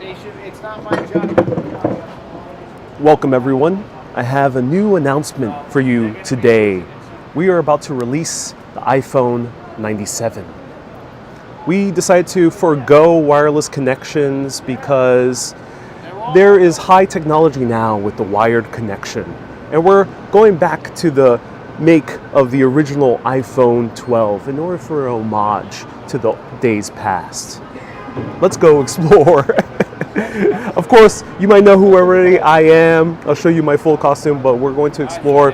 It's not my job. Welcome everyone. I have a new announcement for you today. We are about to release the iPhone 97. We decided to forego wireless connections because there is high technology now with the wired connection. And we're going back to the make of the original iPhone 12 in order for an homage to the days past. Let's go explore. Of course, you might know who already I am. I'll show you my full costume, but we're going to explore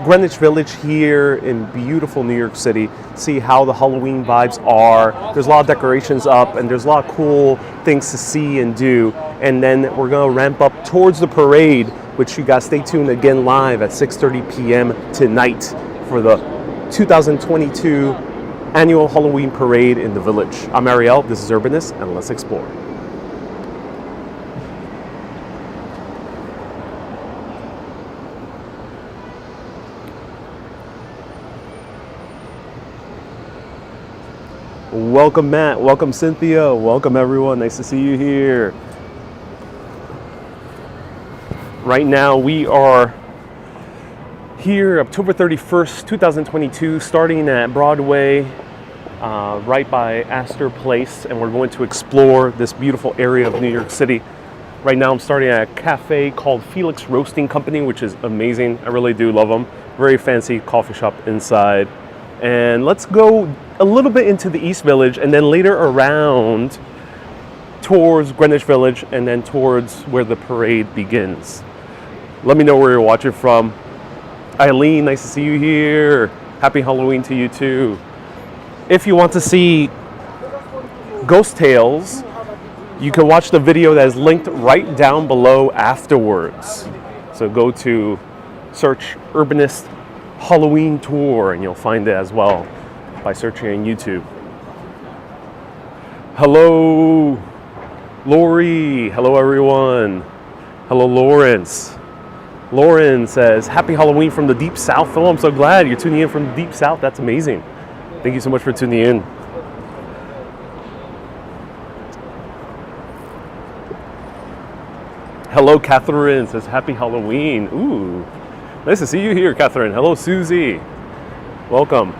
Greenwich Village here in beautiful New York City, see how the Halloween vibes are. There's a lot of decorations up and there's a lot of cool things to see and do. And then we're gonna ramp up towards the parade, which you guys stay tuned again live at 6:30 p.m. tonight for the 2022 annual Halloween parade in the village. I'm Ariel, this is Urbanist, and let's explore. Welcome Matt, welcome Cynthia, welcome everyone, nice to see you here. Right now we are here October 31st, 2022, starting at Broadway, right by Astor Place, and we're going to explore this beautiful area of New York City. Right now I'm starting at a cafe called Felix Roasting Company, which is amazing. I really do love them. Very fancy coffee shop inside. And let's go a little bit into the East Village and then later around towards Greenwich Village and then towards where the parade begins. Let me know where you're watching from. Eileen, nice to see you here. Happy Halloween to you too. If you want to see Ghost Tales, you can watch the video that is linked right down below afterwards. So go to search Urbanist Halloween Tour and you'll find it as well by searching on YouTube. Hello, Lori. Hello, everyone. Hello, Lawrence. Lauren says, happy Halloween from the Deep South. Oh, I'm so glad you're tuning in from the Deep South. That's amazing. Thank you so much for tuning in. Hello, Catherine says, happy Halloween. Ooh, nice to see you here, Catherine. Hello, Susie. Welcome.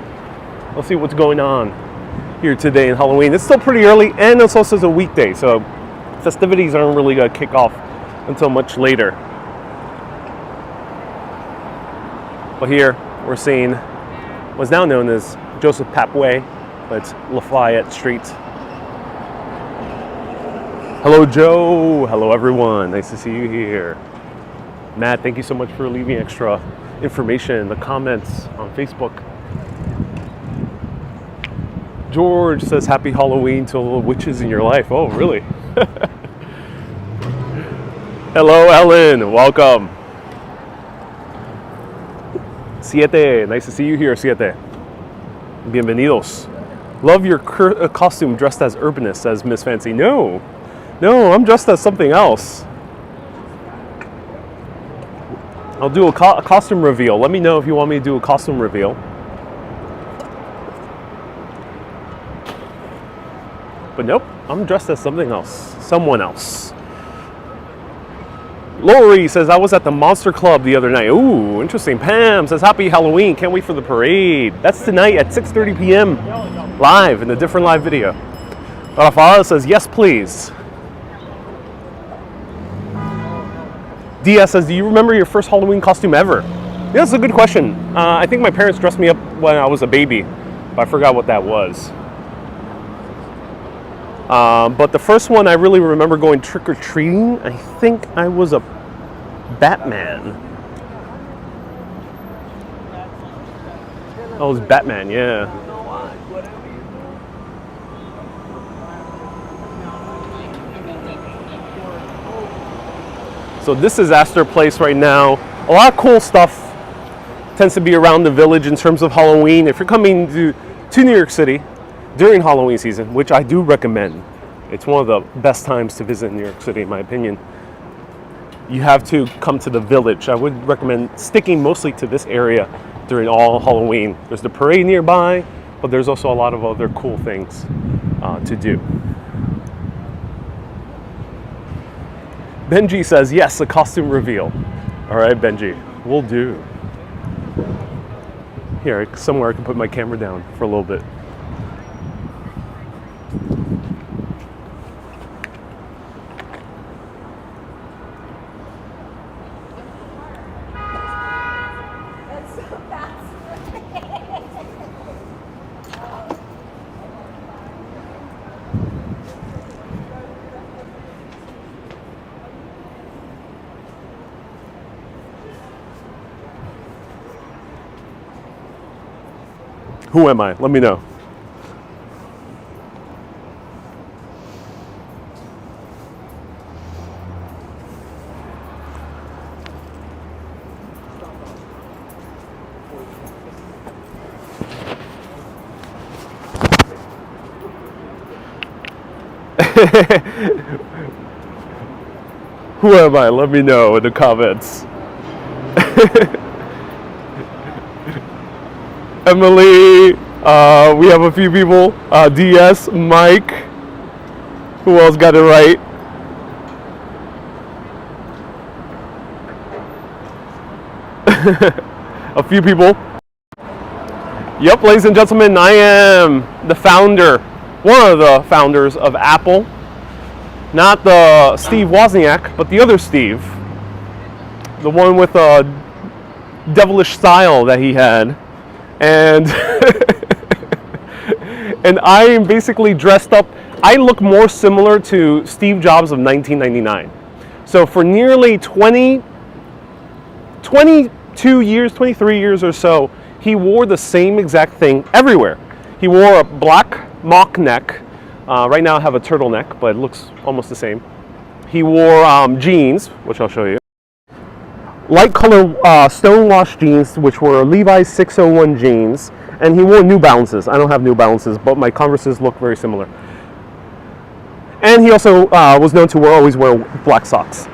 Let's see what's going on here today in Halloween. It's still pretty early and it's also a weekday, so festivities aren't really going to kick off until much later. But here we're seeing what's now known as Joseph Papp Way, but it's Lafayette Street. Hello, Joe. Hello, everyone. Nice to see you here. Matt, thank you so much for leaving extra information in the comments on Facebook. George says, happy Halloween to all the witches in your life. Oh, really? Hello, Ellen. Welcome. Siete, nice to see you here, Siete. Bienvenidos. Love your costume dressed as Urbanist, says Miss Fancy. No, I'm dressed as something else. I'll do a costume reveal. Let me know if you want me to do a costume reveal. But nope, I'm dressed as something else, someone else. Lori says, I was at the Monster Club the other night. Ooh, interesting. Pam says, happy Halloween. Can't wait for the parade. That's tonight at 6:30 p.m. live in a different live video. Rafael says, yes, please. Dia says, do you remember your first Halloween costume ever? Yeah, that's a good question. I think my parents dressed me up when I was a baby, but I forgot what that was. But the first one I really remember going trick-or-treating, I think I was a Batman. I was Batman, yeah. So this is Astor Place right now. A lot of cool stuff tends to be around the village in terms of Halloween. If you're coming to New York City during Halloween season, which I do recommend, it's one of the best times to visit New York City in my opinion, you have to come to the village. I would recommend sticking mostly to this area during all Halloween. There's the parade nearby, but there's also a lot of other cool things to do. Benji says, yes, a costume reveal. All right, Benji, we'll do. Here, somewhere I can put my camera down for a little bit. Who am I? Let me know. Who am I? Let me know in the comments. Emily, we have a few people. DS, Mike. Who else got it right? A few people. Yep, ladies and gentlemen, I am the founder, one of the founders of Apple. Not the Steve Wozniak, but the other Steve. The one with a devilish style that he had. And and I am basically dressed up. I look more similar to Steve Jobs of 1999. So for nearly 22 years, 23 years or so, he wore the same exact thing everywhere. He wore a black mock neck. Right now I have a turtleneck, but it looks almost the same. He wore jeans, which I'll show you. Light color stonewashed jeans, which were Levi's 601 jeans, and he wore New Balances. I don't have New Balances, but my Converses look very similar. And he also was known to always wear black socks.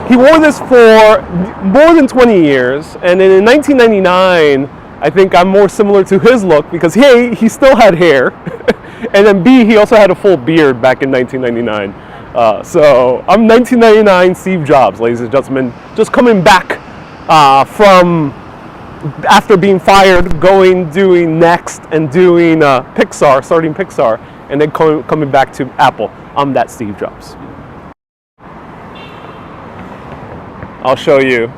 He wore this for more than 20 years, and then in 1999, I think I'm more similar to his look because A, he still had hair, and then B, he also had a full beard back in 1999. So I'm 1999 Steve Jobs, ladies and gentlemen, just coming back from after being fired, doing Next and doing Pixar, starting Pixar, and then coming back to Apple. I'm that Steve Jobs. I'll show you.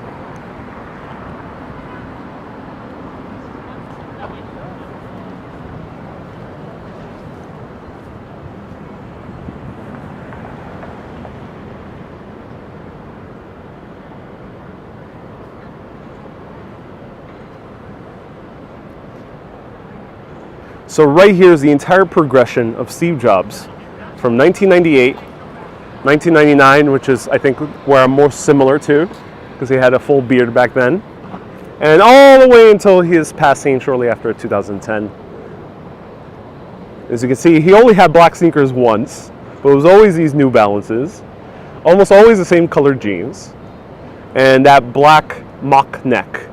So right here is the entire progression of Steve Jobs from 1998, 1999, which is I think where I'm more similar to, because he had a full beard back then, and all the way until his passing shortly after 2010. As you can see, he only had black sneakers once, but it was always these New Balances, almost always the same colored jeans, and that black mock neck,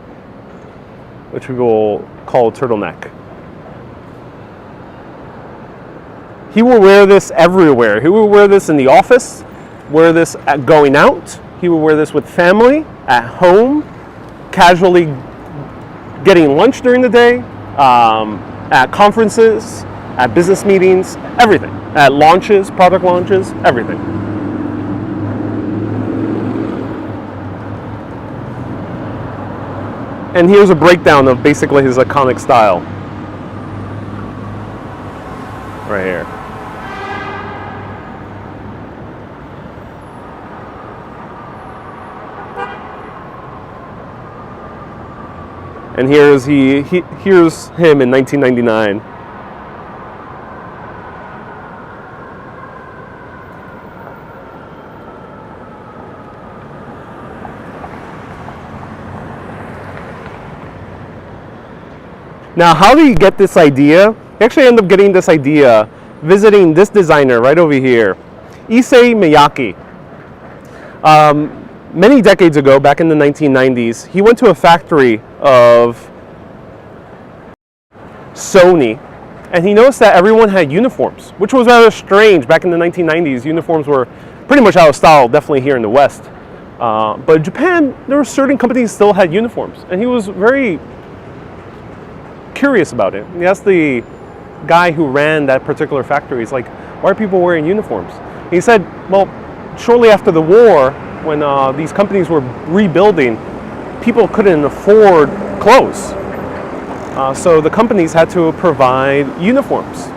which we will call a turtleneck. He will wear this everywhere. He will wear this in the office, wear this at going out. He will wear this with family, at home, casually getting lunch during the day, at conferences, at business meetings, everything. At launches, product launches, everything. And here's a breakdown of basically his iconic style. Right here. And here's him in 1999. Now, how did he get this idea? He actually ended up getting this idea visiting this designer right over here, Issey Miyake. Many decades ago, back in the 1990s, he went to a factory of Sony And he noticed that everyone had uniforms, which was rather strange. Back in the 1990s, uniforms were pretty much out of style, definitely here in the West. But in Japan, there were certain companies still had uniforms. And he was very curious about it. He asked the guy who ran that particular factory, he's like, why are people wearing uniforms? And he said, well, shortly after the war, when these companies were rebuilding, people couldn't afford clothes. So the companies had to provide uniforms.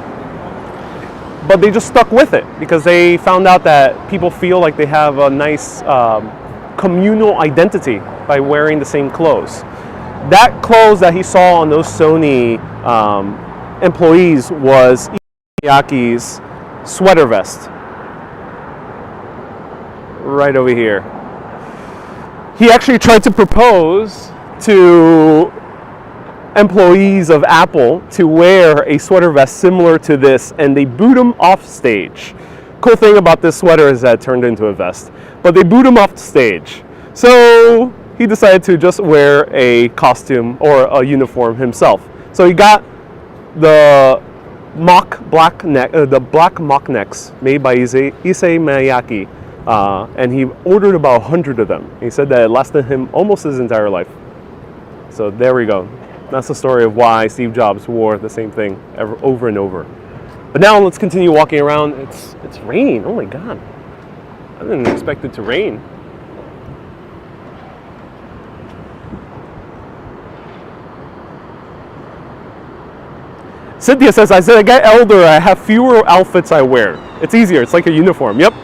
But they just stuck with it because they found out that people feel like they have a nice communal identity by wearing the same clothes. That clothes that he saw on those Sony employees was Miyake's sweater vest. Right over here. He actually tried to propose to employees of Apple to wear a sweater vest similar to this, and they booed him off stage. Cool thing about this sweater is that it turned into a vest, but they booed him off the stage. So he decided to just wear a costume or a uniform himself. So he got the black mock necks made by Issei Miyake, and he ordered about 100 of them. He said that it lasted him almost his entire life. So there we go. That's the story of why Steve Jobs wore the same thing over and over. But now let's continue walking around. It's raining. Oh my God. I didn't expect it to rain. Cynthia says, as I get older, I have fewer outfits I wear. It's easier. It's like a uniform. Yep.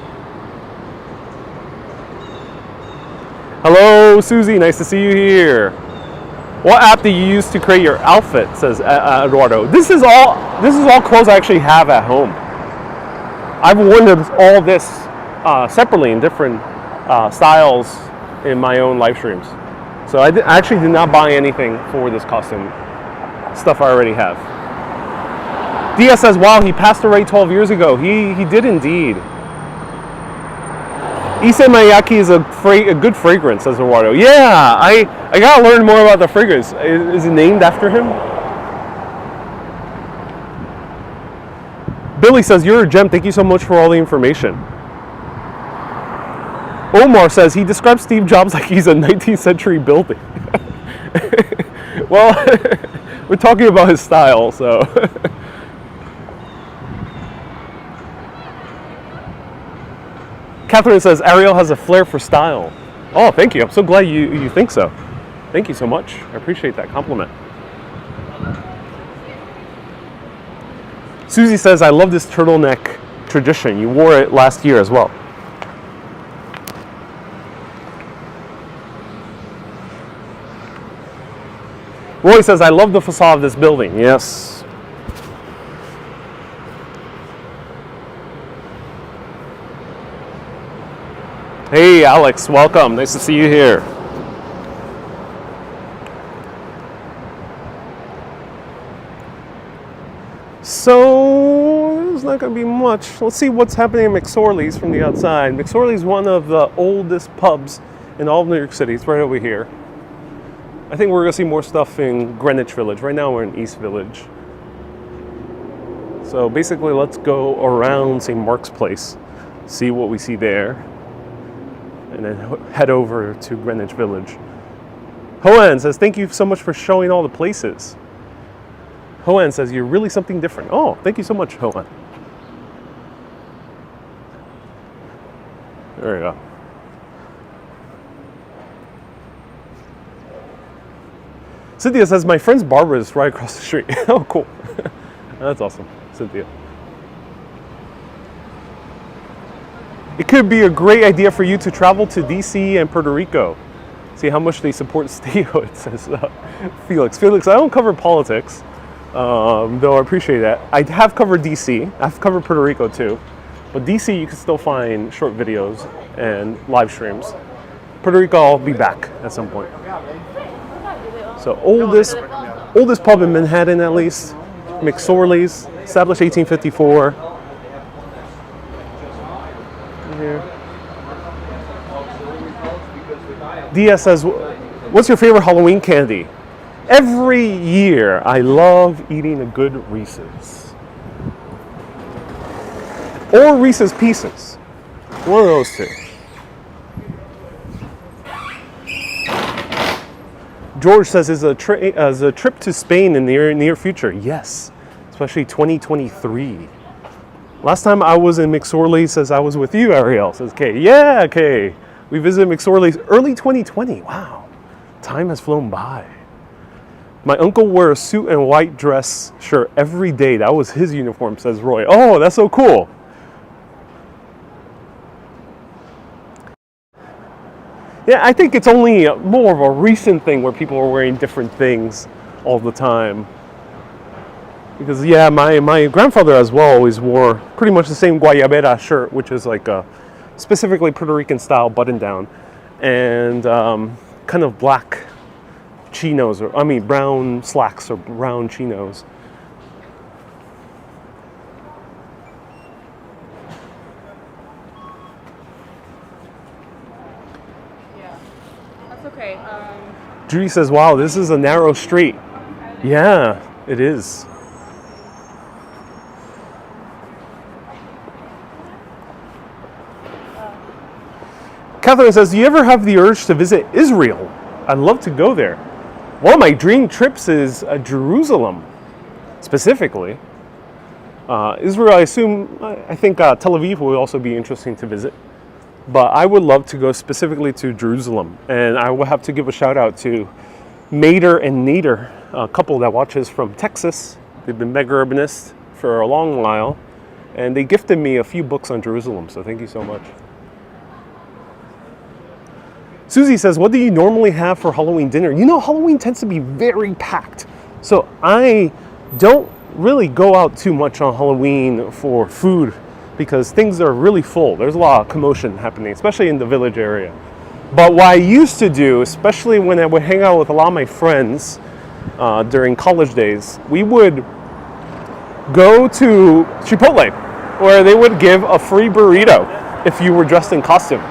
Hello, Susie. Nice to see you here. What app do you use to create your outfit? Says Eduardo. This is all clothes I actually have at home. I've worn all this separately in different styles in my own live streams. So I actually did not buy anything for this costume. Stuff I already have. Dia says, wow, he passed away 12 years ago. He did indeed. Issei Miyake is a good fragrance, says Eduardo. Yeah, I gotta learn more about the fragrance. Is it named after him? Billy says, you're a gem. Thank you so much for all the information. Omar says, he describes Steve Jobs like he's a 19th century building. Well, we're talking about his style, so. Catherine says, Ariel has a flair for style. Oh, thank you. I'm so glad you think so. Thank you so much. I appreciate that compliment. Susie says, I love this turtleneck tradition. You wore it last year as well. Roy says, I love the facade of this building. Yes. Hey, Alex, welcome. Nice to see you here. So, there's not going to be much. Let's see what's happening in McSorley's from the outside. McSorley's one of the oldest pubs in all of New York City. It's right over here. I think we're going to see more stuff in Greenwich Village. Right now we're in East Village. So basically, let's go around St. Mark's Place, see what we see there, and then head over to Greenwich Village. Hoan says, thank you so much for showing all the places. Hoan says, you're really something different. Oh, thank you so much, Hoan. There we go. Cynthia says, my friend's barber is right across the street. Oh, cool. That's awesome, Cynthia. It could be a great idea for you to travel to DC and Puerto Rico. See how much they support statehood, says Felix. Felix, I don't cover politics, though I appreciate that. I have covered DC. I've covered Puerto Rico too. But DC, you can still find short videos and live streams. Puerto Rico, I'll be back at some point. So oldest pub in Manhattan, at least. McSorley's, established 1854. Here. DS says, what's your favorite Halloween candy? Every year, I love eating a good Reese's. Or Reese's Pieces. One of those two. George says, is a trip to Spain in the near future? Yes, especially 2023. Last time I was in McSorley, says I was with you, Ariel. Says Kay. Yeah, Kay. We visited McSorley's early 2020. Wow, time has flown by. My uncle wore a suit and white dress shirt every day. That was his uniform, says Roy. Oh, that's so cool. Yeah, I think it's only more of a recent thing where people are wearing different things all the time. Because yeah, my grandfather as well always wore pretty much the same guayabera shirt, which is like a specifically Puerto Rican style button down, and kind of black chinos, or I mean brown slacks or brown chinos. Yeah, that's okay. Judy says, wow, this is a narrow street. Yeah, it is. Catherine says, do you ever have the urge to visit Israel? I'd love to go there. One of my dream trips is Jerusalem, specifically. Israel, I think Tel Aviv will also be interesting to visit. But I would love to go specifically to Jerusalem. And I will have to give a shout out to Mater and Nader, a couple that watches from Texas. They've been mega urbanists for a long while. And they gifted me a few books on Jerusalem, so thank you so much. Susie says, what do you normally have for Halloween dinner? You know, Halloween tends to be very packed. So I don't really go out too much on Halloween for food because things are really full. There's a lot of commotion happening, especially in the village area. But what I used to do, especially when I would hang out with a lot of my friends during college days, we would go to Chipotle, where they would give a free burrito if you were dressed in costume.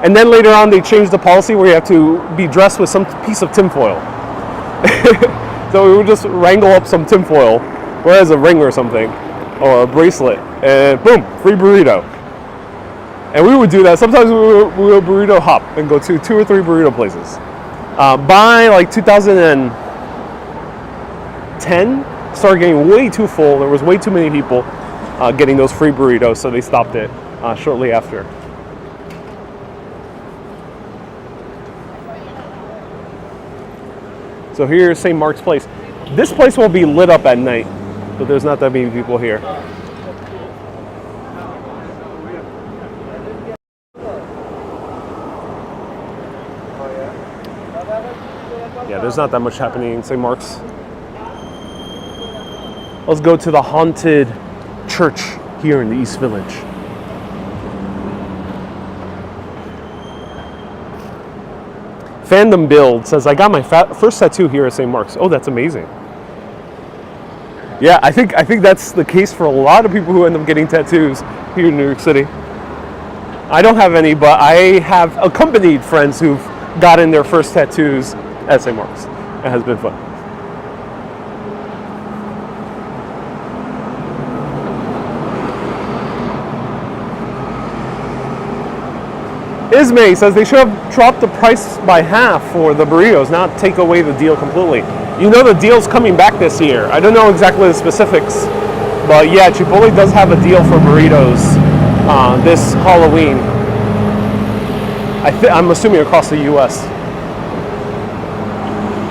And then later on, they changed the policy where you have to be dressed with some piece of tinfoil. So we would just wrangle up some tinfoil, whereas a ring or something, or a bracelet, and boom, free burrito. And we would do that. Sometimes we would burrito hop and go to 2 or 3 burrito places. By like 2010, started getting way too full. There was way too many people getting those free burritos, so they stopped it shortly after. So here's St. Mark's Place. This place will be lit up at night, but there's not that many people here. Yeah, there's not that much happening in St. Mark's. Let's go to the haunted church here in the East Village. Fandom Build says, I got my first tattoo here at St. Mark's. Oh, that's amazing. Yeah, I think that's the case for a lot of people who end up getting tattoos here in New York City. I don't have any, but I have accompanied friends who've gotten their first tattoos at St. Mark's. It has been fun. Ismay says they should have dropped the price by half for the burritos, not take away the deal completely. You know the deal's coming back this year. I don't know exactly the specifics, but yeah, Chipotle does have a deal for burritos this Halloween. I'm assuming across the U.S.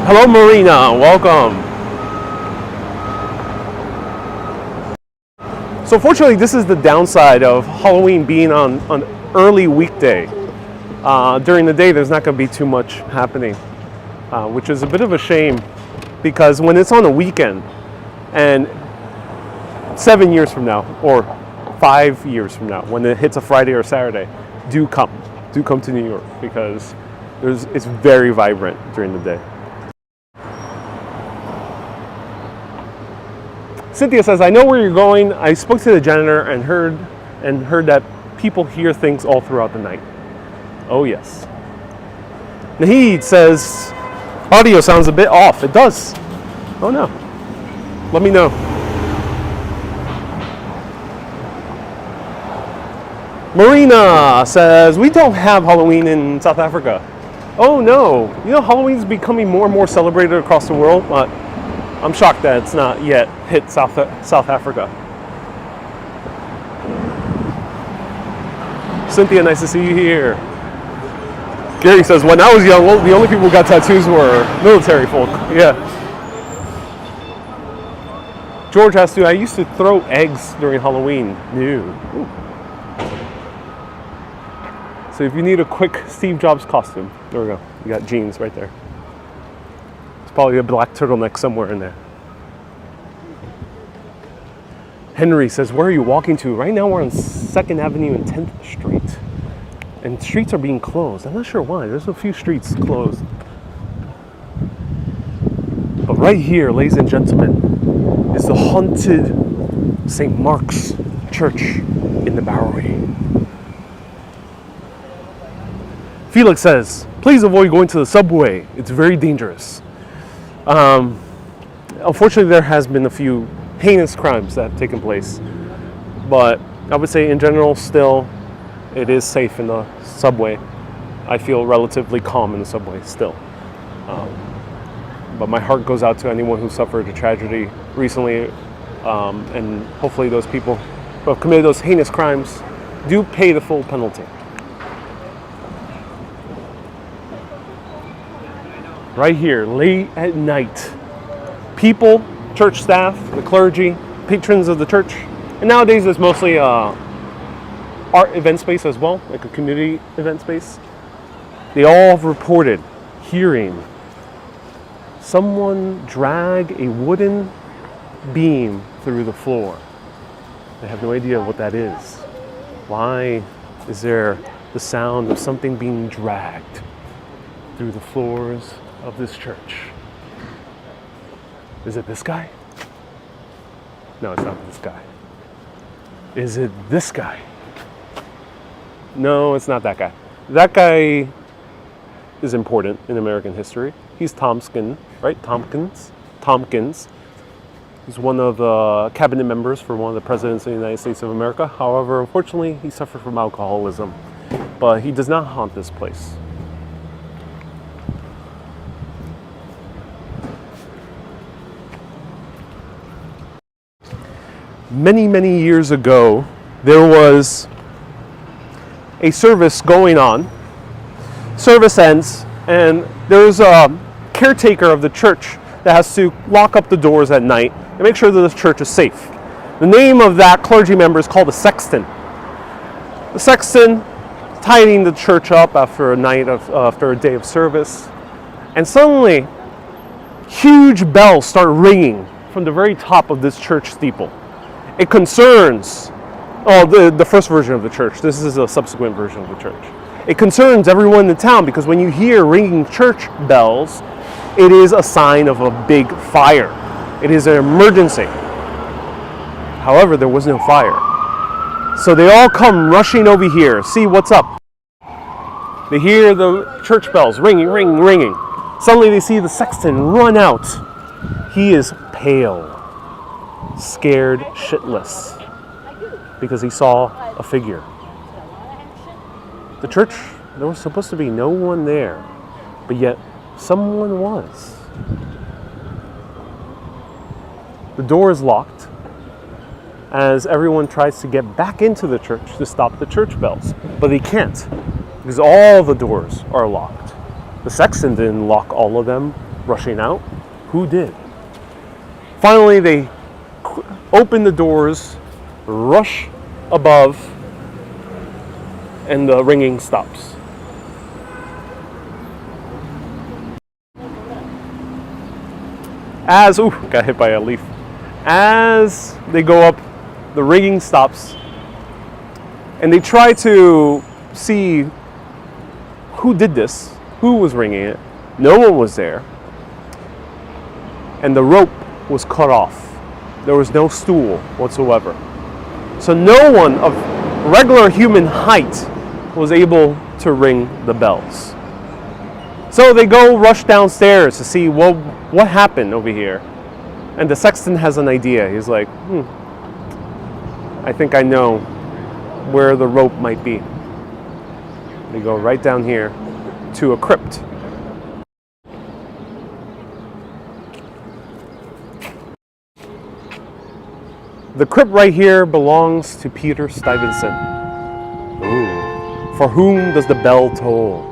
Hello, Marina. Welcome. So fortunately, this is the downside of Halloween being on an early weekday. During the day, there's not going to be too much happening, which is a bit of a shame because when it's on a weekend and 7 years from now or 5 years from now, when it hits a Friday or Saturday, do come to New York because it's very vibrant during the day. Cynthia says, I know where you're going. I spoke to the janitor and heard that people hear things all throughout the night. Oh yes. Nahid says, Audio sounds a bit off. It does. Oh no. Let me know. Marina says, we don't have Halloween in South Africa. Oh no. You know, Halloween's becoming more and more celebrated across the world, but I'm shocked that it's not yet hit South Africa. Cynthia, nice to see you here. Gary says, when I was young, the only people who got tattoos were military folk. Yeah. George has to, I used to throw eggs during Halloween. Ew. Ooh. So if you need a quick Steve Jobs costume, there we go. You got jeans right there. It's probably a black turtleneck somewhere in there. Henry says, where are you walking to? Right now we're on 2nd Avenue and 10th Street. And streets are being closed. I'm not sure why. There's a few streets closed. But right here, ladies and gentlemen, is the haunted St. Mark's Church in the Bowery. Felix says, please avoid going to the subway. It's very dangerous. Unfortunately, there has been a few heinous crimes that have taken place. But I would say in general, still, it is safe in the subway. I feel relatively calm in the subway still. But my heart goes out to anyone who suffered a tragedy recently. And hopefully those people who have committed those heinous crimes do pay the full penalty. Right here, late at night, people, church staff, the clergy, patrons of the church, and nowadays it's mostly art event space as well, like a community event space. They all have reported hearing someone drag a wooden beam through the floor. They have no idea what that is. Why is there the sound of something being dragged through the floors of this church? Is it this guy? No, it's not this guy. Is it this guy? No, it's not that guy. That guy is important in American history. He's Tompkins, right? Tompkins. He's one of the cabinet members for one of the presidents of the United States of America. However, unfortunately, he suffered from alcoholism. But he does not haunt this place. Many, many years ago, there was a service going on. Service ends, and there's a caretaker of the church that has to lock up the doors at night and make sure that the church is safe. The name of that clergy member is called a sexton. The sexton tidying the church up after a day of service, and suddenly huge bells start ringing from the very top of this church steeple. It concerns the first version of the church. This is a subsequent version of the church. It concerns everyone in the town because when you hear ringing church bells, it is a sign of a big fire. It is an emergency. However, there was no fire. So they all come rushing over here, see what's up. They hear the church bells ringing, ringing, ringing. Suddenly they see the sexton run out. He is pale, scared shitless, because he saw a figure. The church, there was supposed to be no one there, but yet someone was. The door is locked as everyone tries to get back into the church to stop the church bells, but they can't because all the doors are locked. The sexton didn't lock all of them rushing out. Who did? Finally, they open the doors, rush above, and the ringing stops. Got hit by a leaf. As they go up, the ringing stops, and they try to see who did this, who was ringing it. No one was there, and the rope was cut off. There was no stool whatsoever. So no one of regular human height was able to ring the bells. So they go rush downstairs to see what happened over here. And the sexton has an idea. He's like, I think I know where the rope might be. They go right down here to a crypt. The crypt right here belongs to Peter Stuyvesant. Ooh. For whom does the bell toll?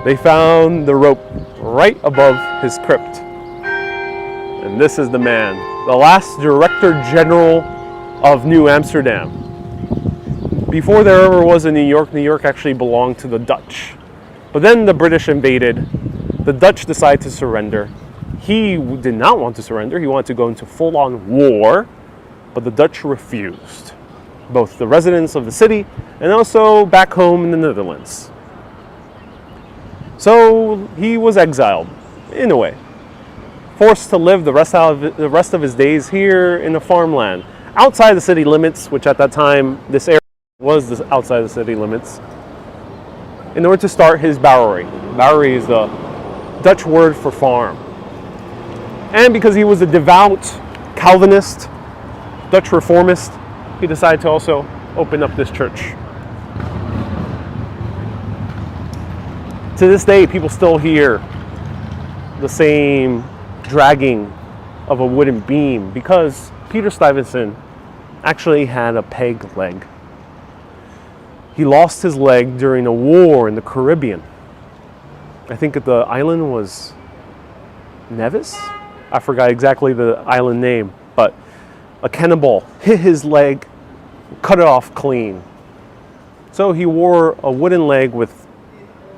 They found the rope right above his crypt. And this is the man, the last Director General of New Amsterdam. Before there ever was a New York actually belonged to the Dutch. But then the British invaded. The Dutch decided to surrender. He did not want to surrender. He wanted to go into full-on war. But the Dutch refused, both the residents of the city and also back home in the Netherlands. So he was exiled, in a way, forced to live the rest of his days here in the farmland, outside the city limits, which at that time, this area was outside the city limits, in order to start his bowery. Bowery is the Dutch word for farm. And because he was a devout Calvinist, Dutch reformist, he decided to also open up this church. To this day, people still hear the same dragging of a wooden beam because Peter Stuyvesant actually had a peg leg. He lost his leg during a war in the Caribbean. I think the island was Nevis? I forgot exactly the island name, but a cannonball hit his leg, cut it off clean. So he wore a wooden leg with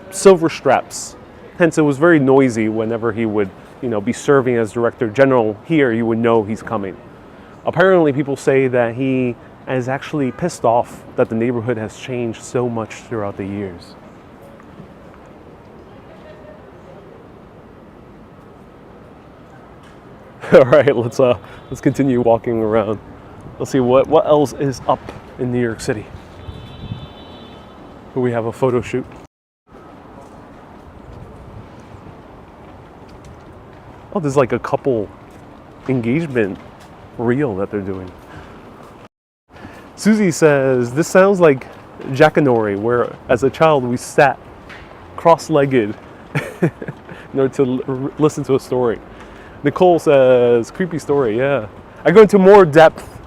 silver straps. Hence it was very noisy whenever he would, be serving as Director General here, you would know he's coming. Apparently people say that he is actually pissed off that the neighborhood has changed so much throughout the years. All right, let's continue walking around. Let's see what else is up in New York City. We have a photo shoot. Oh, there's like a couple engagement reel that they're doing. Susie says, this sounds like Jackanory, where as a child we sat cross-legged in order to listen to a story. Nicole says, creepy story, yeah. I go into more depth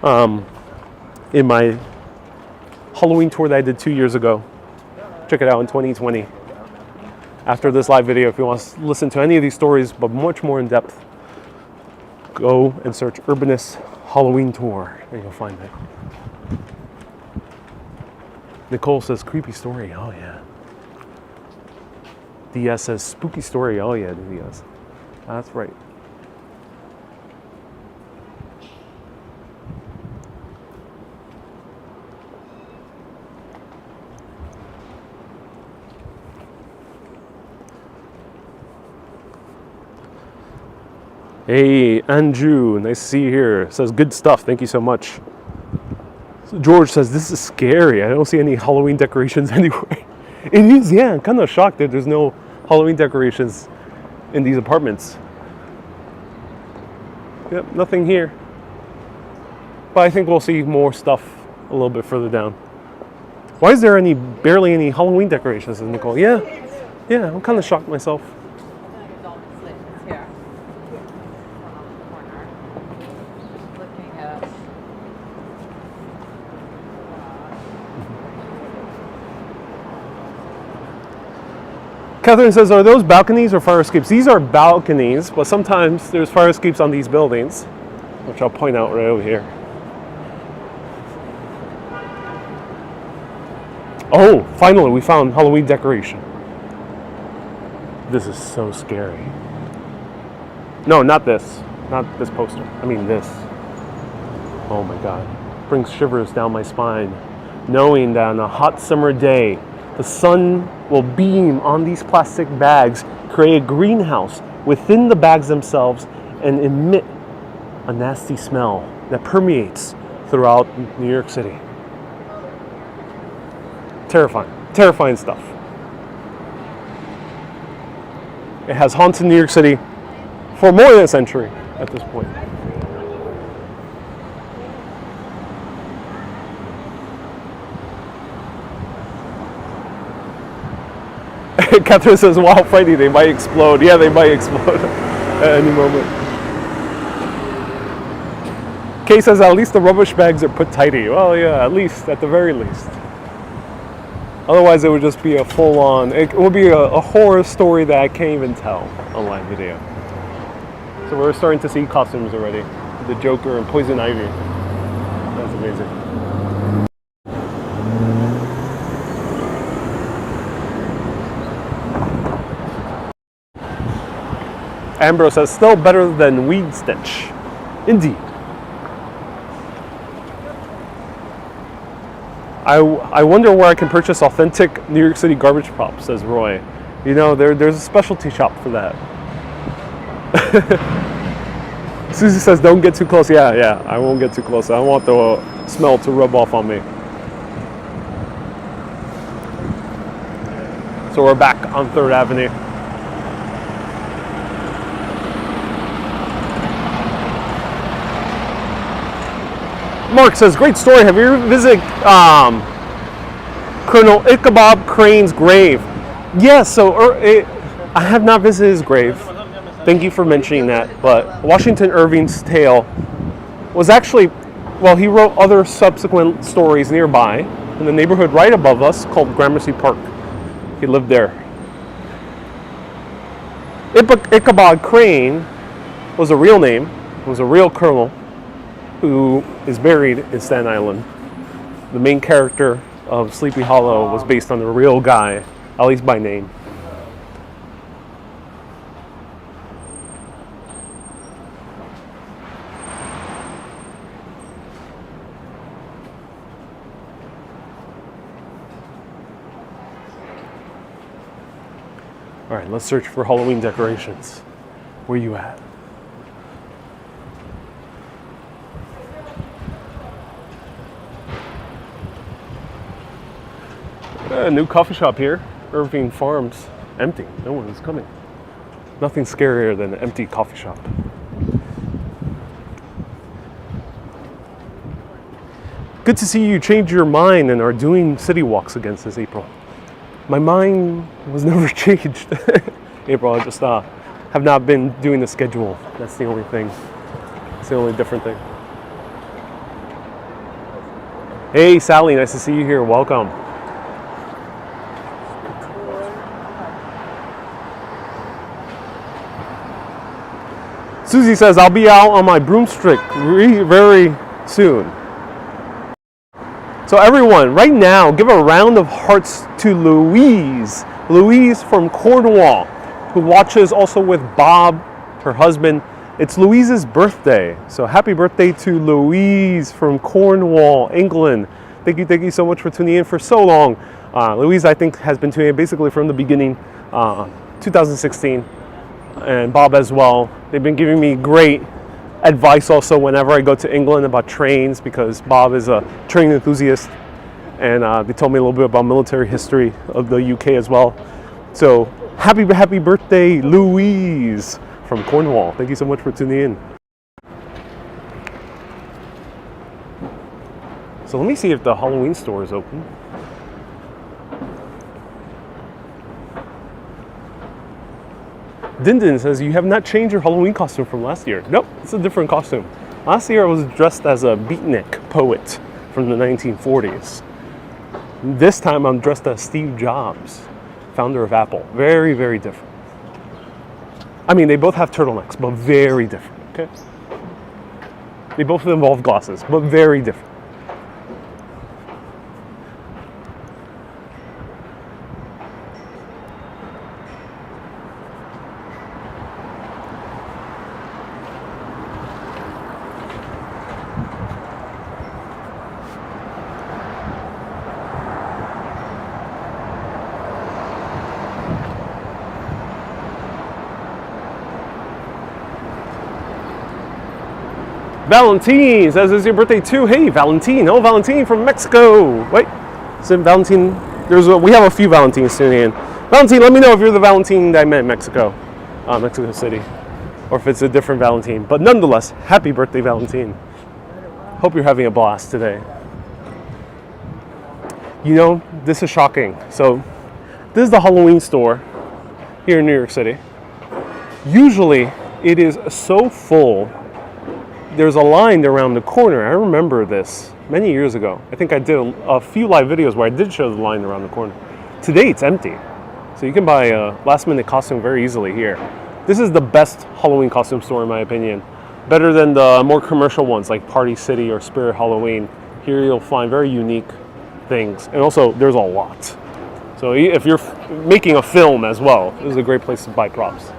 in my Halloween tour that I did 2 years ago. Check it out in 2020. After this live video, if you want to listen to any of these stories, but much more in depth, go and search Urbanist Halloween Tour, and you'll find it. Nicole says, creepy story, oh yeah. DS says, spooky story, oh yeah, DS. That's right. Hey, Andrew, nice to see you here. Says good stuff, thank you so much. George says, this is scary. I don't see any Halloween decorations anywhere. It is, yeah, I'm kind of shocked that there's no Halloween decorations in these apartments. Yep, nothing here. But I think we'll see more stuff a little bit further down. Why is there barely any Halloween decorations, Nicole? Yeah, I'm kind of shocked myself. Catherine says, are those balconies or fire escapes? These are balconies, but sometimes there's fire escapes on these buildings, which I'll point out right over here. Oh, finally we found Halloween decoration. This is so scary. No, not this. Not this poster. I mean this. Oh my God. Brings shivers down my spine, knowing that on a hot summer day, the sun will beam on these plastic bags, create a greenhouse within the bags themselves, and emit a nasty smell that permeates throughout New York City. Terrifying. Terrifying stuff. It has haunted New York City for more than a century at this point. Catherine says, wow, Friday, they might explode. Yeah, they might explode at any moment. Kay says, at least the rubbish bags are put tidy. Well, yeah, at least, at the very least. Otherwise, it would just be a full-on, it would be a horror story that I can't even tell on live video. So we're starting to see costumes already. The Joker and Poison Ivy. That's amazing. Ambrose says, still better than weed stench. Indeed. I wonder where I can purchase authentic New York City garbage props, says Roy. You know, there's a specialty shop for that. Susie says, don't get too close. Yeah, I won't get too close. I don't want the smell to rub off on me. So we're back on 3rd Avenue. Mark says, great story. Have you ever visited Colonel Ichabod Crane's grave? Yes, so I have not visited his grave. Thank you for mentioning that. But Washington Irving's tale was actually, well, he wrote other subsequent stories nearby in the neighborhood right above us called Gramercy Park. He lived there. Ichabod Crane was a real name, was a real colonel who is buried in Staten Island. The main character of Sleepy Hollow was based on a real guy, at least by name. All right, let's search for Halloween decorations. Where you at? A new coffee shop here, Irving Farms, empty. No one is coming. Nothing scarier than an empty coffee shop. Good to see you change your mind and are doing city walks again this April. My mind was never changed. April, I just have not been doing the schedule. That's the only thing. It's the only different thing. Hey Sally, nice to see you here. Welcome. Susie says, I'll be out on my broomstick very soon. So everyone, right now, give a round of hearts to Louise. Louise from Cornwall, who watches also with Bob, her husband. It's Louise's birthday. So happy birthday to Louise from Cornwall, England. Thank you so much for tuning in for so long. Louise, I think, has been tuning in basically from the beginning, 2016. And Bob as well. They've been giving me great advice also whenever I go to England about trains, because Bob is a train enthusiast, and they told me a little bit about military history of the UK as well. So happy birthday, Louise from Cornwall. Thank you so much for tuning in. So let me see if the Halloween store is open. Dindin says, you have not changed your Halloween costume from last year. Nope, it's a different costume. Last year I was dressed as a beatnik poet from the 1940s. This time I'm dressed as Steve Jobs, founder of Apple. Very, very different. I mean, they both have turtlenecks, but very different, okay? They both involve glasses, but very different. Valentine says, it's your birthday too. Hey, Valentine. Oh, Valentine from Mexico. Wait, so Valentine, we have a few Valentines tuning in. Valentine, let me know if you're the Valentine that I met in Mexico. Mexico City, or if it's a different Valentine. But nonetheless, happy birthday, Valentine. Hope you're having a blast today. You know, this is shocking. So, this is the Halloween store here in New York City. Usually, it is so full. There's a line around the corner. I remember this many years ago. I think I did a few live videos where I did show the line around the corner. Today, it's empty. So you can buy a last-minute costume very easily here. This is the best Halloween costume store, in my opinion. Better than the more commercial ones like Party City or Spirit Halloween. Here you'll find very unique things. And also, there's a lot. So if you're making a film as well, this is a great place to buy props.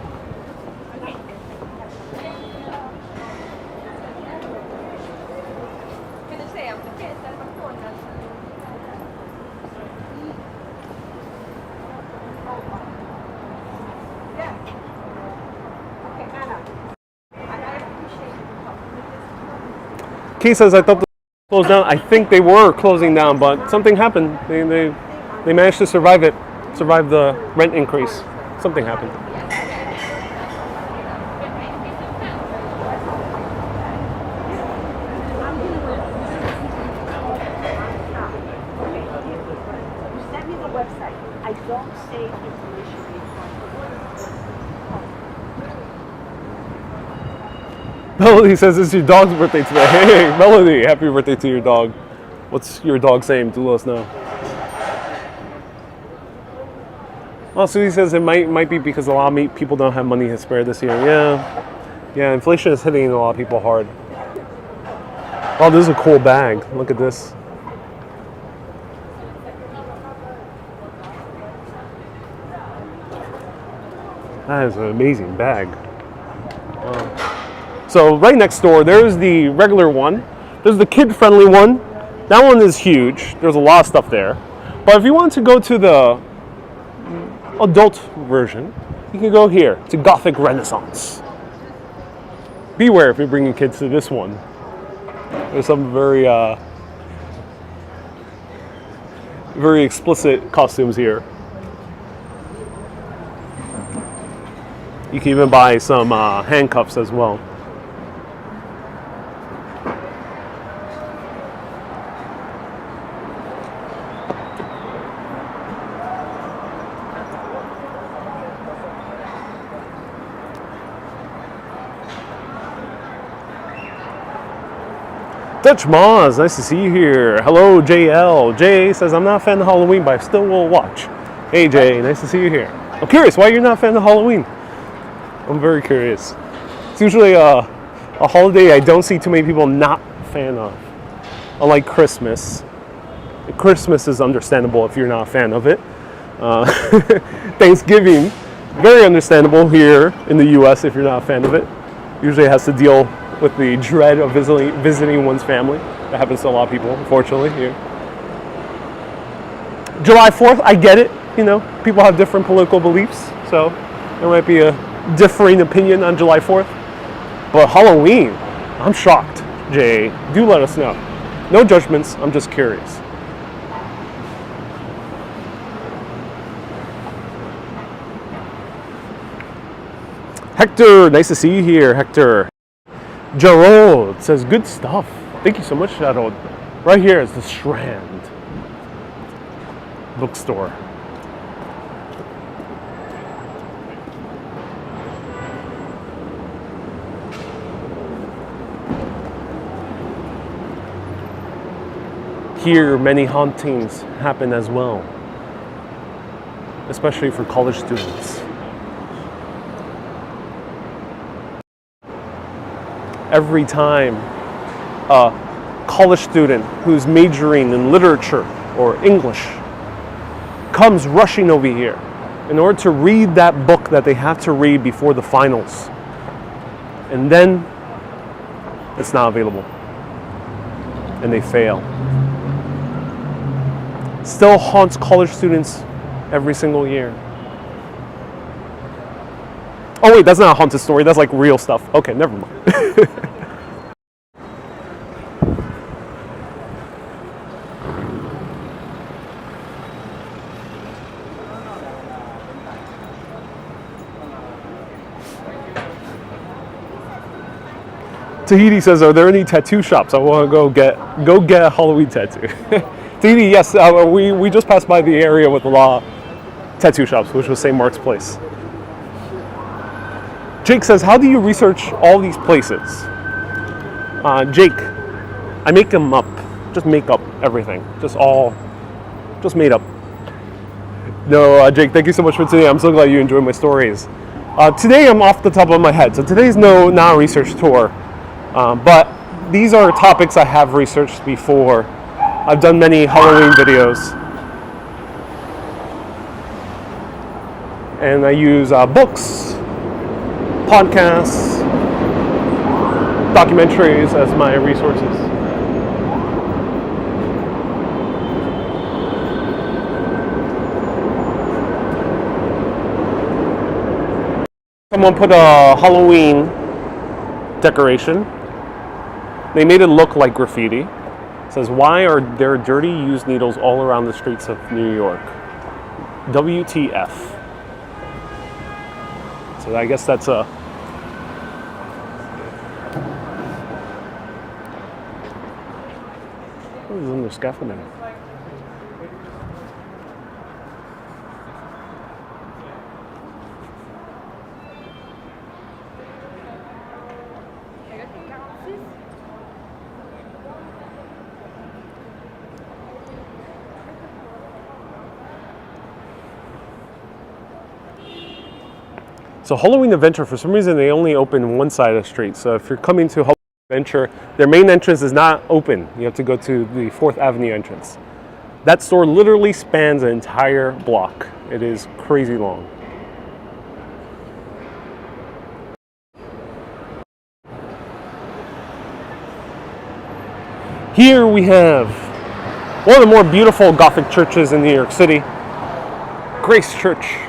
Kay says, I thought the closed down. I think they were closing down, but something happened. They managed to survive the rent increase. Something happened. Send me the website. I don't save information. Melody says it's your dog's birthday today. Hey, Melody, happy birthday to your dog. What's your dog's name? Do let us know. Well, Susie says it might be because a lot of people don't have money to spare this year. Yeah, inflation is hitting a lot of people hard. Oh, this is a cool bag. Look at this. That is an amazing bag. So right next door, there's the regular one. There's the kid-friendly one. That one is huge. There's a lot of stuff there. But if you want to go to the adult version, you can go here to Gothic Renaissance. Beware if you're bringing kids to this one. There's some very explicit costumes here. You can even buy some handcuffs as well. Dutch Moz, nice to see you here. Hello, JL. Jay says, I'm not a fan of Halloween, but I still will watch. Hey, Jay, nice to see you here. I'm curious, why you're not a fan of Halloween? I'm very curious. It's usually a holiday I don't see too many people not a fan of. Unlike Christmas. Christmas is understandable if you're not a fan of it. Thanksgiving, very understandable here in the US if you're not a fan of it. Usually it has to deal with the dread of visiting one's family. That happens to a lot of people, unfortunately, here. July 4th, I get it. You know, people have different political beliefs, so there might be a differing opinion on July 4th. But Halloween, I'm shocked, Jay. Do let us know. No judgments, I'm just curious. Hector, nice to see you here, Hector. Jarod says, good stuff. Thank you so much, Jarod. Right here is the Strand bookstore. Here, many hauntings happen as well, especially for college students. Every time a college student who's majoring in literature or English comes rushing over here in order to read that book that they have to read before the finals, and then it's not available and they fail. Still haunts college students every single year. Oh wait, that's not a haunted story, that's like real stuff. Okay, never mind. Tahiti says, "Are there any tattoo shops? I want to go get a Halloween tattoo." Tahiti, yes. We just passed by the area with a lot of tattoo shops, which was St. Mark's Place. Jake says, "How do you research all these places?" Jake, I make them up. Just make up everything. Just made up. No, Jake, thank you so much for today. I'm so glad you enjoyed my stories. Today I'm off the top of my head, so today's not a research tour, but these are topics I have researched before. I've done many Halloween videos, and I use books, podcasts, documentaries as my resources. Someone put a Halloween decoration. They made it look like graffiti. It says, "Why are there dirty used needles all around the streets of New York? WTF." So I guess that's a... What is in the scaffolding? So Halloween Adventure, for some reason, they only open one side of the street. So if you're coming to Halloween Adventure, their main entrance is not open. You have to go to the 4th Avenue entrance. That store literally spans an entire block. It is crazy long. Here we have one of the more beautiful Gothic churches in New York City, Grace Church.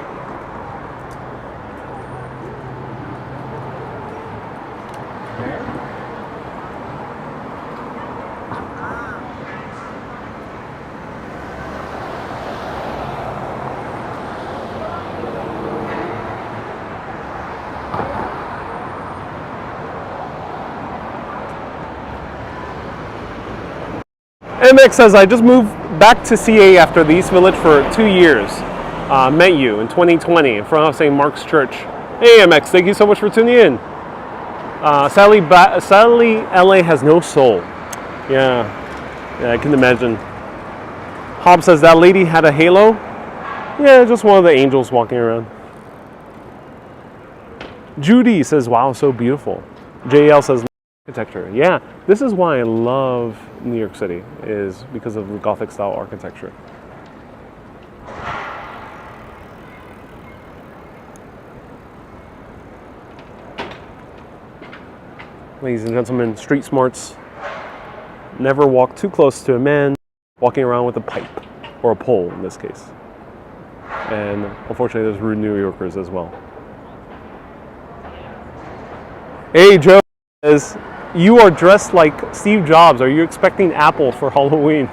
MX says, "I just moved back to CA after the East Village for 2 years. Met you in 2020 in front of St. Mark's Church." Hey MX, thank you so much for tuning in. Sadly, LA has no soul. Yeah, I can imagine. Hobb says, "That lady had a halo?" Yeah, just one of the angels walking around. Judy says, "Wow, so beautiful." JL says, "Architecture." Yeah, this is why I love New York City, is because of the Gothic style architecture. Ladies and gentlemen, street smarts. Never walk too close to a man walking around with a pipe, or a pole in this case. And unfortunately, there's rude New Yorkers as well. Hey, Joe says, "You are dressed like Steve Jobs. Are you expecting Apple for Halloween?"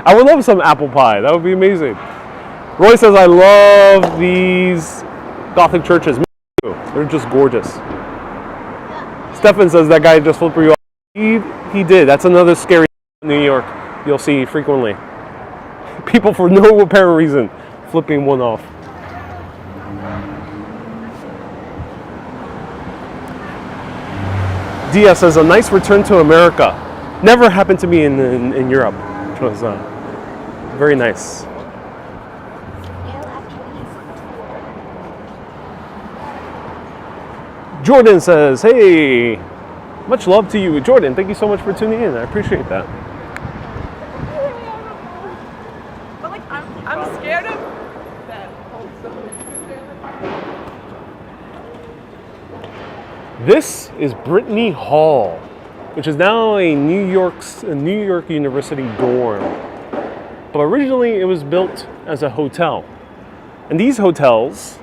I would love some apple pie. That would be amazing. Roy says, "I love these Gothic churches." Me too. They're just gorgeous. Stefan says, "That guy just flipped you off." He did. That's another scary in New York you'll see frequently. People for no apparent reason flipping one off. Dia says, "A nice return to America." Never happened to me in Europe, which was very nice. Jordan says, "Hey, much love to you." Jordan, thank you so much for tuning in. I appreciate that. But like, I'm scared of that. This is Brittany Hall, which is now a New York University dorm. But originally it was built as a hotel. And these hotels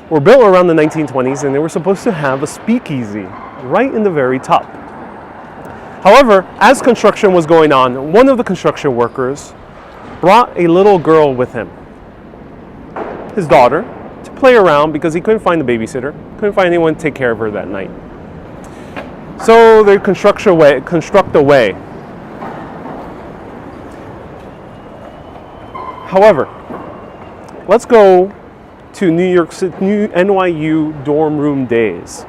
were built around the 1920s, and they were supposed to have a speakeasy right in the very top. However, as construction was going on, one of the construction workers brought a little girl with him, his daughter, to play around because he couldn't find a babysitter, couldn't find anyone to take care of her that night. So they construct a way. However, let's go to New York City, new NYU dorm room days.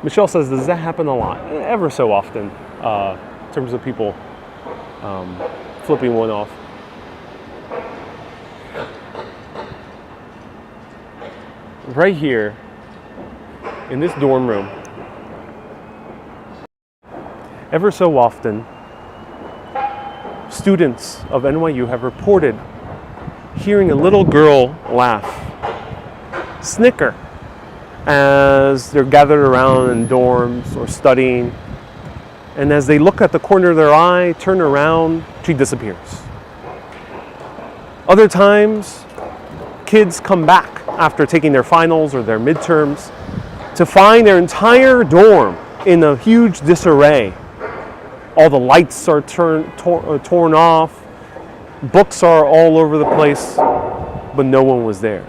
Michelle says, does that happen a lot? Ever so often, in terms of people flipping one off. Right here, in this dorm room, ever so often, students of NYU have reported hearing a little girl laugh, snicker, as they're gathered around in dorms or studying. And as they look at the corner of their eye, turn around, she disappears. Other times, kids come back after taking their finals or their midterms to find their entire dorm in a huge disarray. All the lights are torn off, books are all over the place, but no one was there.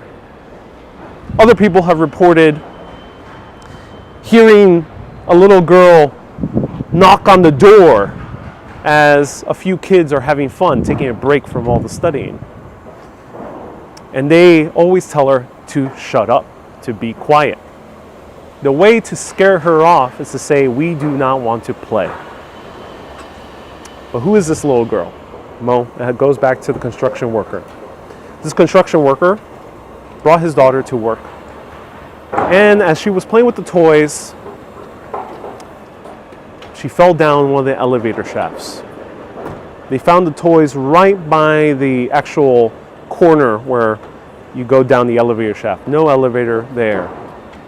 Other people have reported hearing a little girl knock on the door as a few kids are having fun, taking a break from all the studying. And they always tell her to shut up, to be quiet. The way to scare her off is to say, we do not want to play. But who is this little girl? Well, it goes back to the construction worker. This construction worker brought his daughter to work. And as she was playing with the toys, she fell down one of the elevator shafts. They found the toys right by the actual corner where you go down the elevator shaft. No elevator there.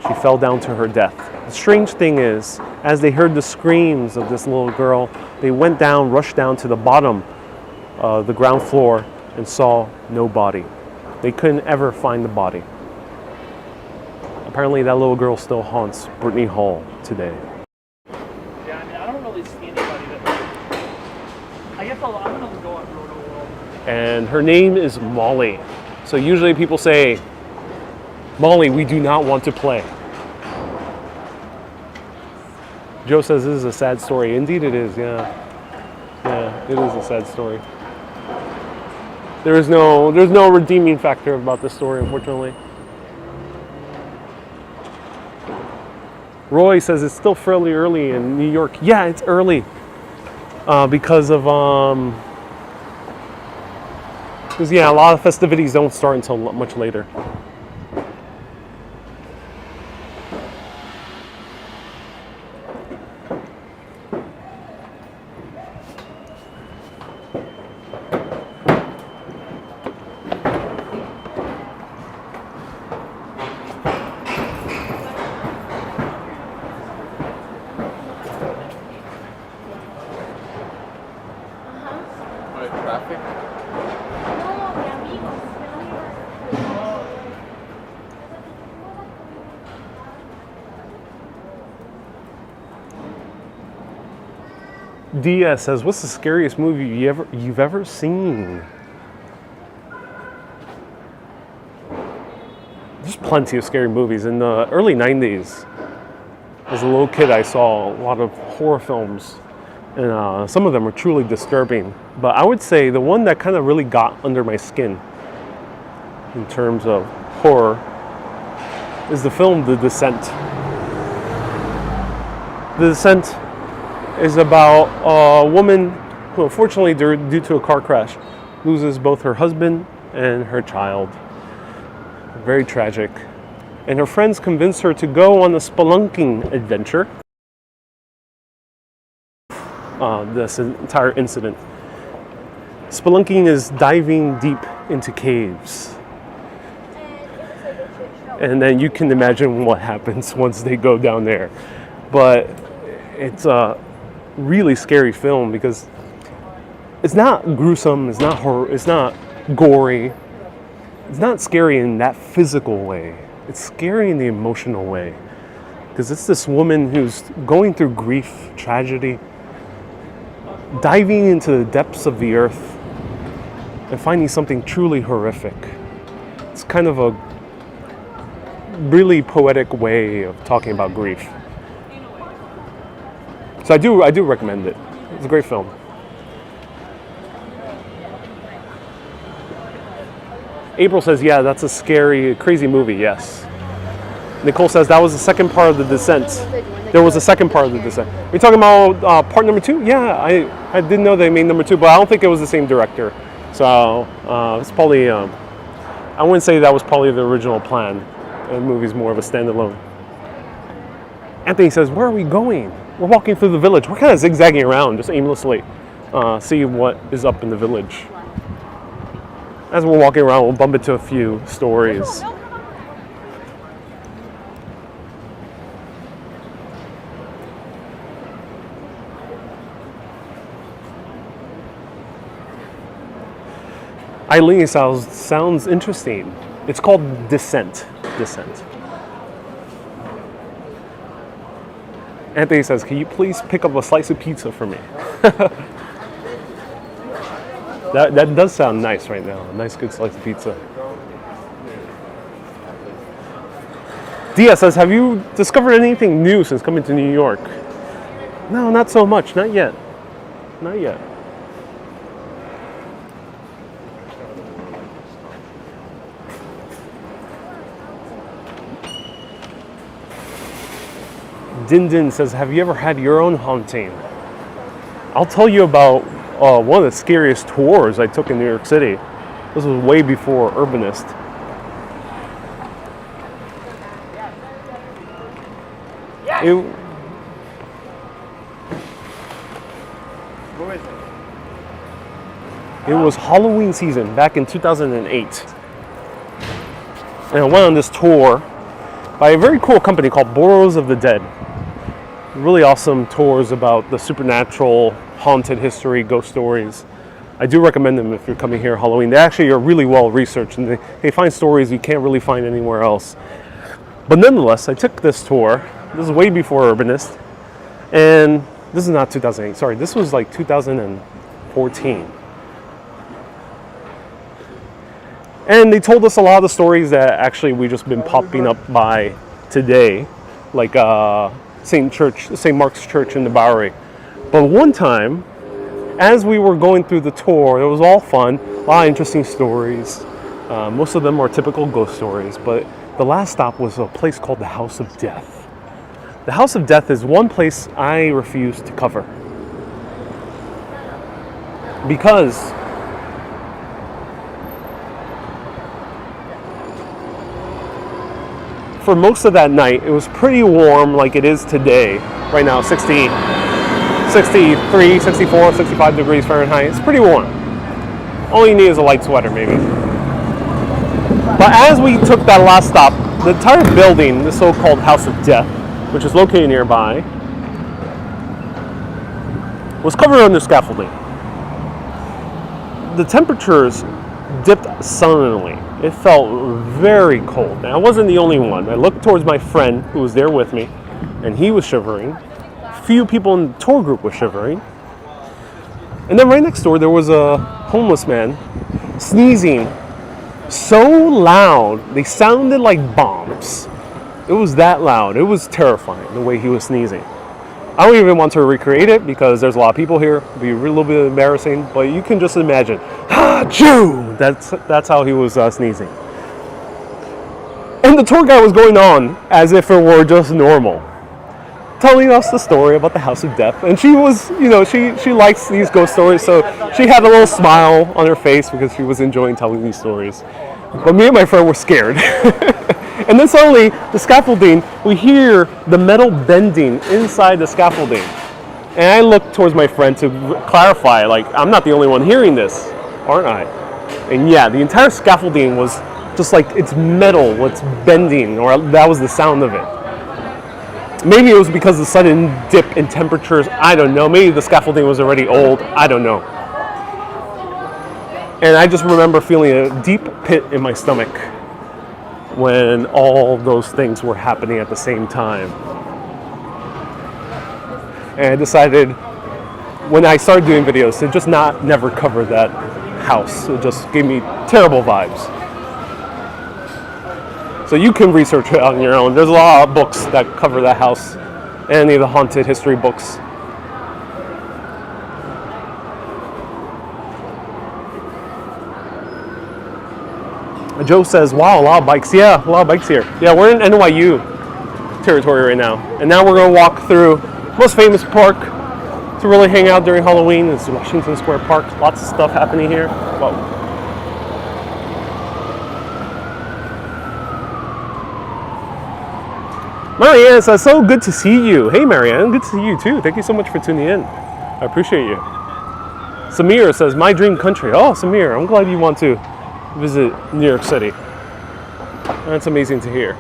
She fell down to her death. The strange thing is, as they heard the screams of this little girl, they went down, rushed down to the bottom of the ground floor and saw no body. They couldn't ever find the body. Apparently that little girl still haunts Brittany Hall today. Yeah, I mean, I don't really see anybody that. I guess I'm gonna go on Roto World. And her name is Molly. So usually people say, Molly, we do not want to play. Joe says this is a sad story. Indeed it is, yeah. Yeah, it is a sad story. There's no redeeming factor about this story, unfortunately. Roy says it's still fairly early in New York. Yeah, it's early because of a lot of festivities don't start until much later. Traffic? DS says, what's the scariest movie you've ever seen? There's plenty of scary movies. In the early 90s, as a little kid, I saw a lot of horror films. And some of them were truly disturbing. But I would say the one that kind of really got under my skin in terms of horror is the film The Descent. The Descent is about a woman who, unfortunately, due to a car crash, loses both her husband and her child. Very tragic. And her friends convince her to go on a spelunking adventure. This entire incident. Spelunking is diving deep into caves. And then you can imagine what happens once they go down there. But it's a really scary film because it's not gruesome, it's not horror, it's not gory. It's not scary in that physical way. It's scary in the emotional way. Because it's this woman who's going through grief, tragedy, diving into the depths of the earth and finding something truly horrific. It's kind of a really poetic way of talking about grief. So I do recommend it. It's a great film. April says, yeah, that's a scary, crazy movie, yes. Nicole says, that was the second part of The Descent. There was a second part of The Descent. Are you talking about part number 2? Yeah, I didn't know they made number 2, but I don't think it was the same director. So it's probably, I wouldn't say that was probably the original plan. The movie's more of a standalone. Anthony says, where are we going? We're walking through the village. We're kind of zigzagging around, just aimlessly, see what is up in the village. As we're walking around, we'll bump into a few stories. Eileen sounds interesting. It's called Descent. Anthony says, can you please pick up a slice of pizza for me? That does sound nice right now. A nice good slice of pizza. Dia says, have you discovered anything new since coming to New York? No, not so much. Not yet. Not yet. Din Din says, have you ever had your own haunting? I'll tell you about one of the scariest tours I took in New York City. This was way before Urbanist. It was Halloween season back in 2008. And I went on this tour by a very cool company called Burros of the Dead. Really awesome tours about the supernatural, haunted history, ghost stories. I do recommend them if you're coming here Halloween. They actually are really well researched and they find stories you can't really find anywhere else. But nonetheless, I took this tour. This is way before Urbanist. And this is not 2008, sorry, this was like 2014. And they told us a lot of the stories that actually we just been popping up by today, like St. Mark's Church in the Bowery. But one time, as we were going through the tour, it was all fun, a lot of interesting stories. Most of them are typical ghost stories, but the last stop was a place called the House of Death. The House of Death is one place I refuse to cover. Because for most of that night, it was pretty warm like it is today. Right now, 63, 64, 65 degrees Fahrenheit. It's pretty warm. All you need is a light sweater, maybe. But as we took that last stop, the entire building, the so-called House of Death, which is located nearby, was covered under scaffolding. The temperatures dipped suddenly. It felt very cold. Now, I wasn't the only one. I looked towards my friend who was there with me, and he was shivering. Few people in the tour group were shivering. And then right next door, there was a homeless man sneezing so loud, they sounded like bombs. It was that loud. It was terrifying, the way he was sneezing. I don't even want to recreate it because there's a lot of people here. It'd be a little bit embarrassing, but you can just imagine. Ha-choo! That's how he was sneezing. And the tour guide was going on as if it were just normal, telling us the story about the House of Death. And she was, she likes these ghost stories, so she had a little smile on her face because she was enjoying telling these stories. But me and my friend were scared. And then suddenly, the scaffolding, we hear the metal bending inside the scaffolding. And I looked towards my friend to clarify, like, I'm not the only one hearing this, aren't I? And yeah, the entire scaffolding was just like, it's metal, it's bending, or that was the sound of it. Maybe it was because of the sudden dip in temperatures, I don't know. Maybe the scaffolding was already old, I don't know. And I just remember feeling a deep pit in my stomach when all those things were happening at the same time. And I decided, when I started doing videos, to just never cover that house. It just gave me terrible vibes. So you can research it on your own. There's a lot of books that cover that house, any of the haunted history books. Joe says, wow, a lot of bikes. Yeah, a lot of bikes here. Yeah, we're in NYU territory right now. And now we're going to walk through the most famous park to really hang out during Halloween. It's Washington Square Park. Lots of stuff happening here. Whoa. Marianne says, so good to see you. Hey, Marianne, good to see you too. Thank you so much for tuning in. I appreciate you. Samir says, my dream country. Oh, Samir, I'm glad you want to visit New York City. That's amazing to hear.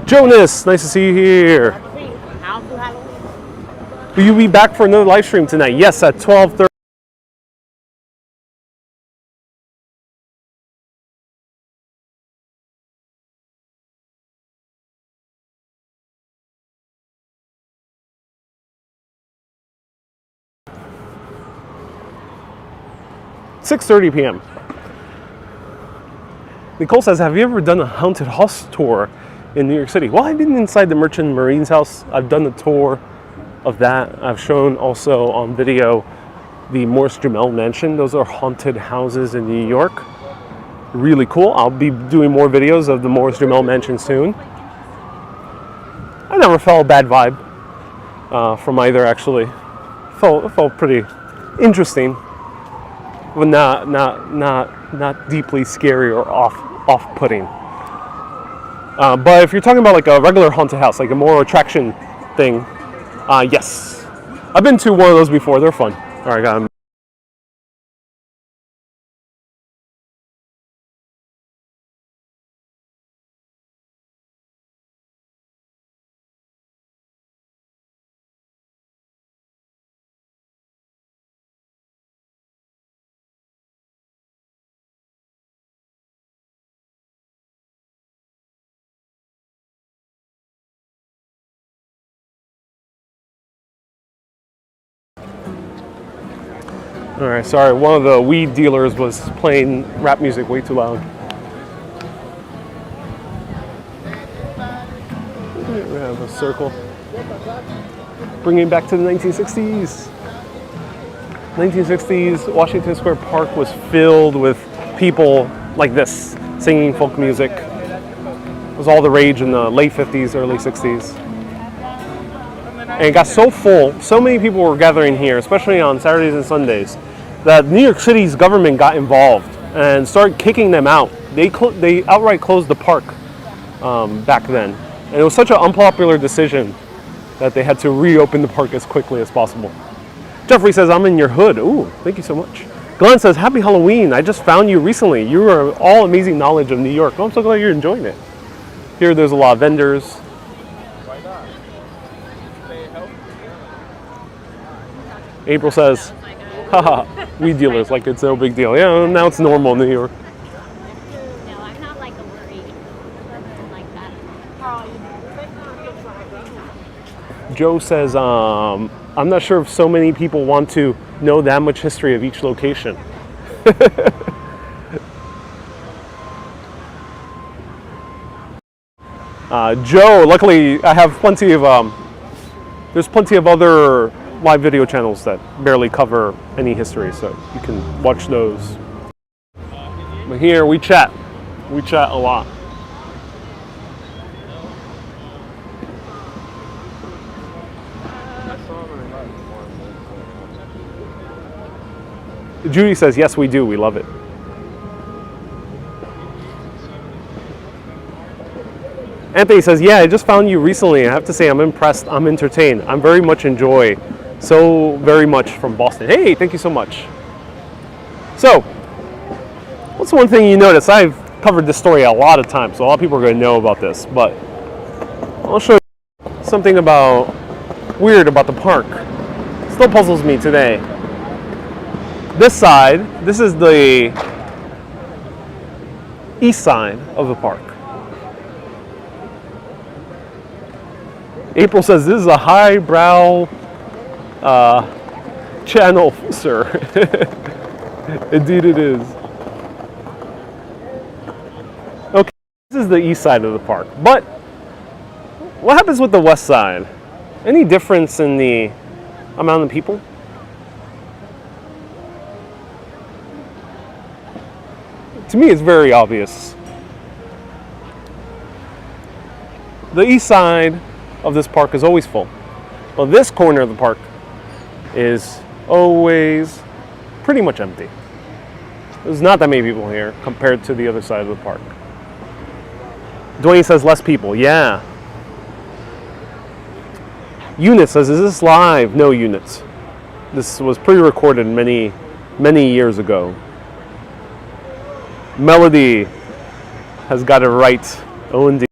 Jonas, nice to see you here. Will you be back for another live stream tonight? Yes, at 12:30. $6:30 p.m. Nicole says, have you ever done a haunted house tour in New York City? Well, I've been inside the Merchant Marine's house. I've done the tour of that. I've shown also on video the Morris Jamel Mansion. Those are haunted houses in New York. Really cool. I'll be doing more videos of the Morris Jamel Mansion soon. I never felt a bad vibe from either, actually. Felt pretty interesting. But not deeply scary or off-putting. But if you're talking about like a regular haunted house, like a more attraction thing, yes. I've been to one of those before. They're fun. All right, got 'em. All right, sorry. One of the weed dealers was playing rap music way too loud. We have a circle. Bringing back to the 1960s. 1960s, Washington Square Park was filled with people like this, singing folk music. It was all the rage in the late 50s, early 60s. And it got so full, so many people were gathering here, especially on Saturdays and Sundays, that New York City's government got involved and started kicking them out. They outright closed the park back then. And it was such an unpopular decision that they had to reopen the park as quickly as possible. Jeffrey says, I'm in your hood. Ooh, thank you so much. Glenn says, happy Halloween. I just found you recently. You are all amazing knowledge of New York. Oh, I'm so glad you're enjoying it. Here, there's a lot of vendors. April says, haha, weed dealers, like it's no big deal. Yeah, now it's normal in New York. No, I'm not like a worry. Nothing like that. Joe says, I'm not sure if so many people want to know that much history of each location. Joe, luckily I have plenty of, there's plenty of other live video channels that barely cover any history, so you can watch those. But here we chat a lot. Judy says, yes, we do. We love it. Anthony says, yeah, I just found you recently. I have to say, I'm impressed. I'm entertained. I'm very much enjoy. So very much from Boston. Hey, thank you so much. So, what's one thing you notice? I've covered this story a lot of times, so a lot of people are going to know about this, but I'll show you something weird about the park. Still puzzles me today. This side, this is the east side of the park. April says this is a highbrow channel, sir. Indeed it is. Okay, this is the east side of the park. But what happens with the west side? Any difference in the amount of people? To me, it's very obvious. The east side of this park is always full. But this corner of the park is always pretty much empty. There's not that many people here compared to the other side of the park. Dwayne says less people. Yeah. Unit says, is this live? No, Units. This was pre-recorded many, many years ago. Melody has got it right. Oh, indeed.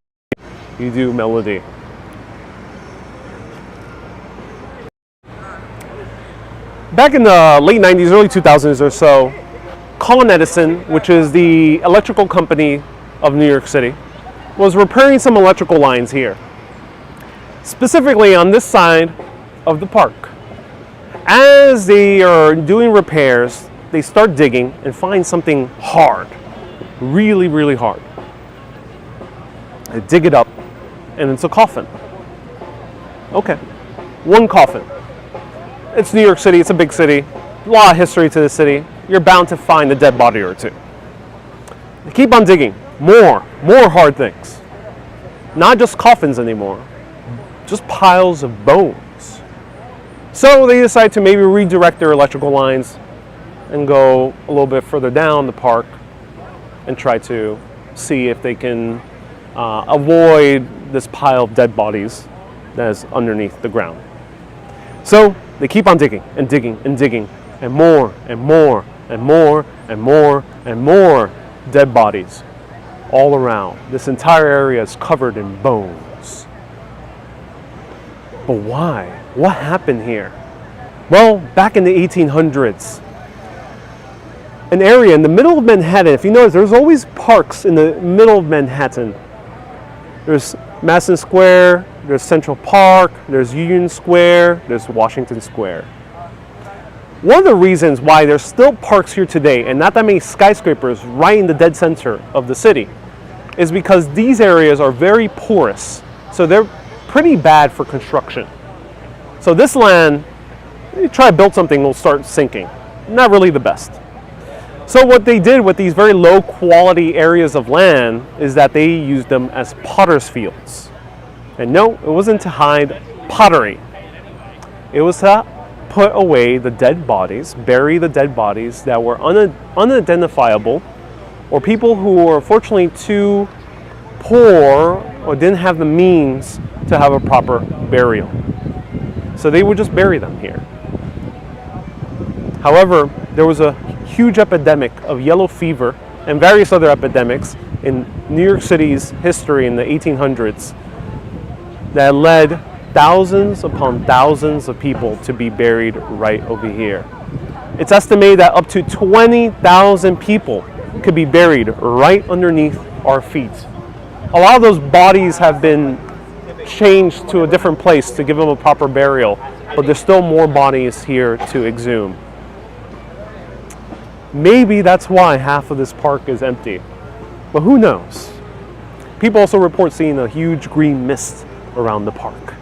You do, Melody. Back in the late 90s, early 2000s or so, Con Edison, which is the electrical company of New York City, was repairing some electrical lines here, specifically on this side of the park. As they are doing repairs, they start digging and find something hard, really, really hard. They dig it up, and it's a coffin. Okay, one coffin. It's New York City, it's a big city, a lot of history to the city. You're bound to find a dead body or two. They keep on digging, more hard things. Not just coffins anymore, just piles of bones. So they decide to maybe redirect their electrical lines and go a little bit further down the park and try to see if they can avoid this pile of dead bodies that is underneath the ground. So they keep on digging and digging and digging, and more and more and more and more and more dead bodies all around. This entire area is covered in bones. But why? What happened here? Well, back in the 1800s, an area in the middle of Manhattan, if you notice, there's always parks in the middle of Manhattan. There's Madison Square, there's Central Park, there's Union Square, there's Washington Square. One of the reasons why there's still parks here today and not that many skyscrapers right in the dead center of the city is because these areas are very porous. So they're pretty bad for construction. So this land, you try to build something, will start sinking. Not really the best. So what they did with these very low quality areas of land is that they used them as potter's fields. And no, it wasn't to hide pottery. It was to put away the dead bodies, bury the dead bodies that were unidentifiable, or people who were unfortunately too poor or didn't have the means to have a proper burial. So they would just bury them here. However, there was a huge epidemic of yellow fever and various other epidemics in New York City's history in the 1800s that led thousands upon thousands of people to be buried right over here. It's estimated that up to 20,000 people could be buried right underneath our feet. A lot of those bodies have been changed to a different place to give them a proper burial, but there's still more bodies here to exhume. Maybe that's why half of this park is empty, but who knows? People also report seeing a huge green mist around the park.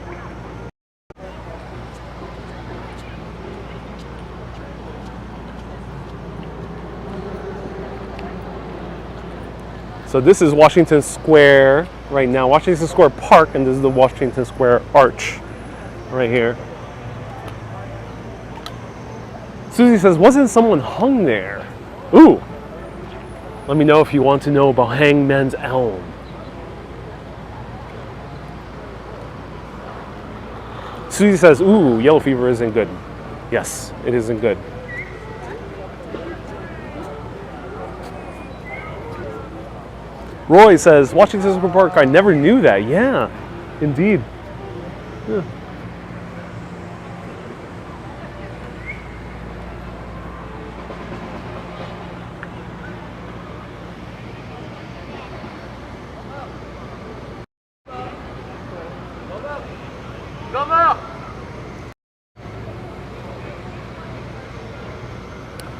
So this is Washington Square right now, Washington Square Park, and this is the Washington Square Arch right here. Susie says, wasn't someone hung there? Ooh, let me know if you want to know about Hangman's Elm. Susie says, ooh, yellow fever isn't good. Yes, it isn't good. Roy says, Washington Square Park, I never knew that. Yeah, indeed. Yeah.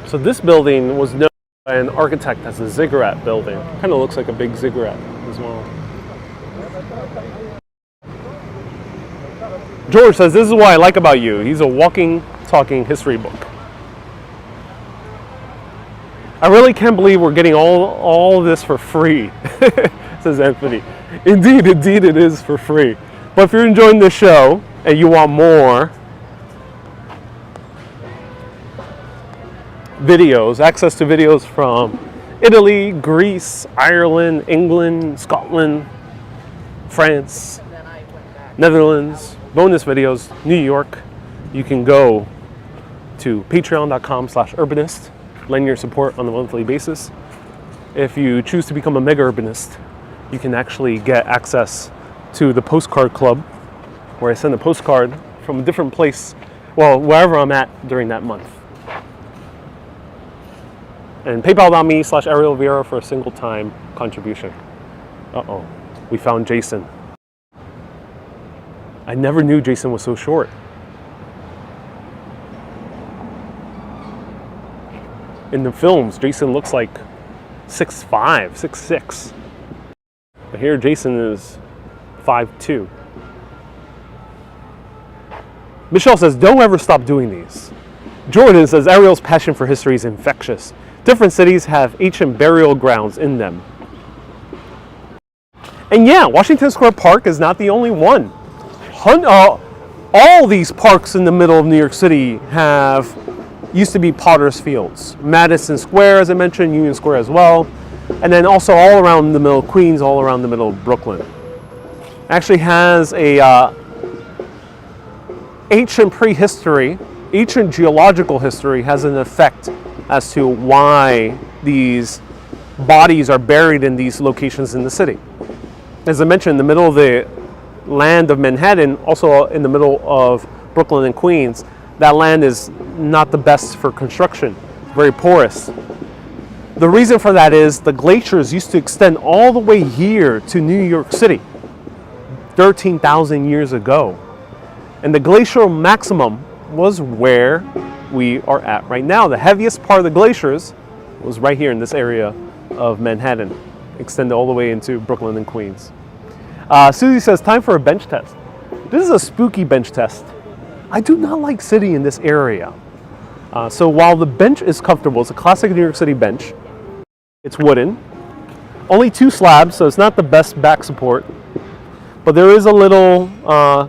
So this building was known by an architect as the ziggurat building. Kind of looks like a big ziggurat as well. George says, this is what I like about you. He's a walking, talking history book. I really can't believe we're getting all of this for free, says Anthony. Indeed it is for free. But if you're enjoying this show and you want more videos, access to videos from Italy, Greece, Ireland, England, Scotland, France, Netherlands, bonus videos, New York, you can go to patreon.com/urbanist, lend your support on a monthly basis. If you choose to become a mega urbanist, you can actually get access to the postcard club, where I send a postcard from a different place, well, wherever I'm at during that month. And paypal.me/Ariel Vieira for a single time contribution. Uh-oh, we found Jason. I never knew Jason was so short. In the films, Jason looks like 6'5", 6'6". But here Jason is 5'2". Michelle says, don't ever stop doing these. Jordan says, Ariel's passion for history is infectious. Different cities have ancient burial grounds in them. And yeah, Washington Square Park is not the only one. All these parks in the middle of New York City used to be Potter's Fields. Madison Square, as I mentioned, Union Square as well. And then also all around the middle of Queens, all around the middle of Brooklyn. Actually has a ancient prehistory, ancient geological history has an effect as to why these bodies are buried in these locations in the city. As I mentioned, in the middle of the land of Manhattan, also in the middle of Brooklyn and Queens, that land is not the best for construction, very porous. The reason for that is the glaciers used to extend all the way here to New York City 13,000 years ago. And the glacial maximum was where we are at right now. The heaviest part of the glaciers was right here in this area of Manhattan, extended all the way into Brooklyn and Queens. Susie says, time for a bench test. This is a spooky bench test. I do not like sitting in this area. So while the bench is comfortable, it's a classic New York City bench. It's wooden. Only 2 slabs, so it's not the best back support. But there is a little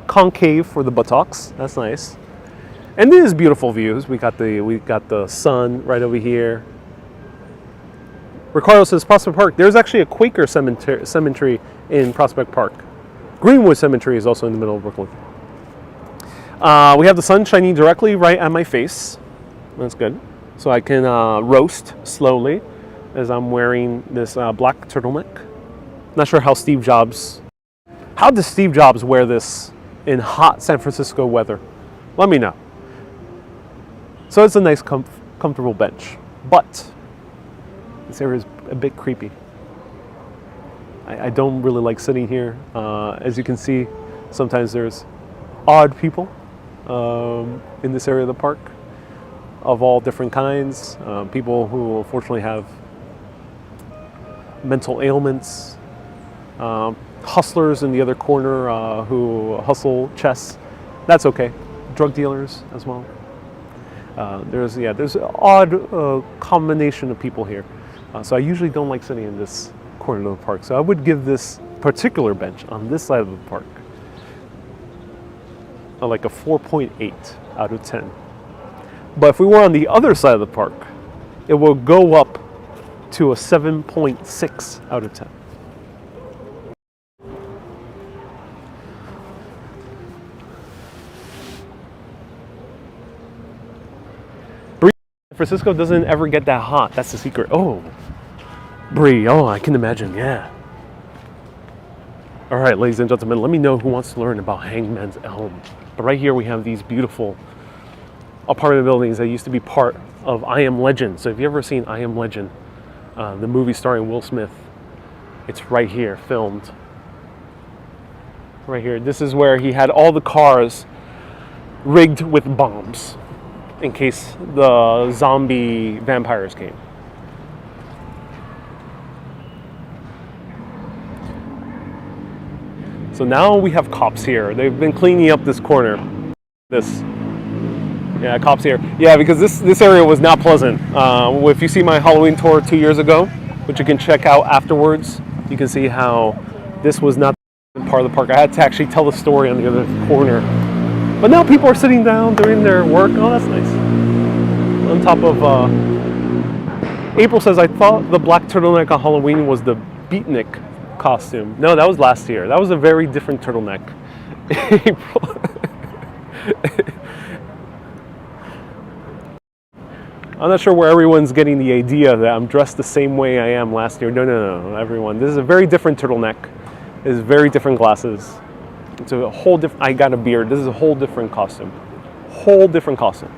concave for the buttocks. That's nice. And these beautiful views. We got the sun right over here. Ricardo says Prospect Park. There's actually a Quaker cemetery in Prospect Park. Greenwich Cemetery is also in the middle of Brooklyn. We have the sun shining directly right at my face. That's good. So I can roast slowly as I'm wearing this black turtleneck. Not sure how Steve Jobs... How does Steve Jobs wear this in hot San Francisco weather? Let me know. So it's a nice, comfortable bench. But this area is a bit creepy. I don't really like sitting here. As you can see, sometimes there's odd people in this area of the park of all different kinds. People who unfortunately have mental ailments. Hustlers in the other corner who hustle chess. That's okay. Drug dealers as well. There's an odd combination of people here. So I usually don't like sitting in this corner of the park. So I would give this particular bench on this side of the park like a 4.8 out of 10. But if we were on the other side of the park, it will go up to a 7.6 out of 10. San Francisco doesn't ever get that hot. That's the secret. Oh, Brie. Oh, I can imagine. Yeah. All right, ladies and gentlemen, let me know who wants to learn about Hangman's Elm. But right here we have these beautiful apartment buildings that used to be part of I Am Legend. So if you've ever seen I Am Legend, the movie starring Will Smith, it's right here, filmed. Right here. This is where he had all the cars rigged with bombs. in case the zombie vampires came. So now we have cops here. They've been cleaning up this corner. Yeah, cops here. Yeah, because this area was not pleasant. If you see my Halloween tour 2 years ago, which you can check out afterwards, you can see how this was not part of the park. I had to actually tell the story on the other corner. But now people are sitting down doing their work. Oh, that's nice. On top of, April says, I thought the black turtleneck on Halloween was the beatnik costume. No, that was last year. That was a very different turtleneck. April. I'm not sure where everyone's getting the idea that I'm dressed the same way I am last year. No, everyone. This is a very different turtleneck. This is very different glasses. It's a whole different, I got a beard. This is a whole different costume. Whole different costume.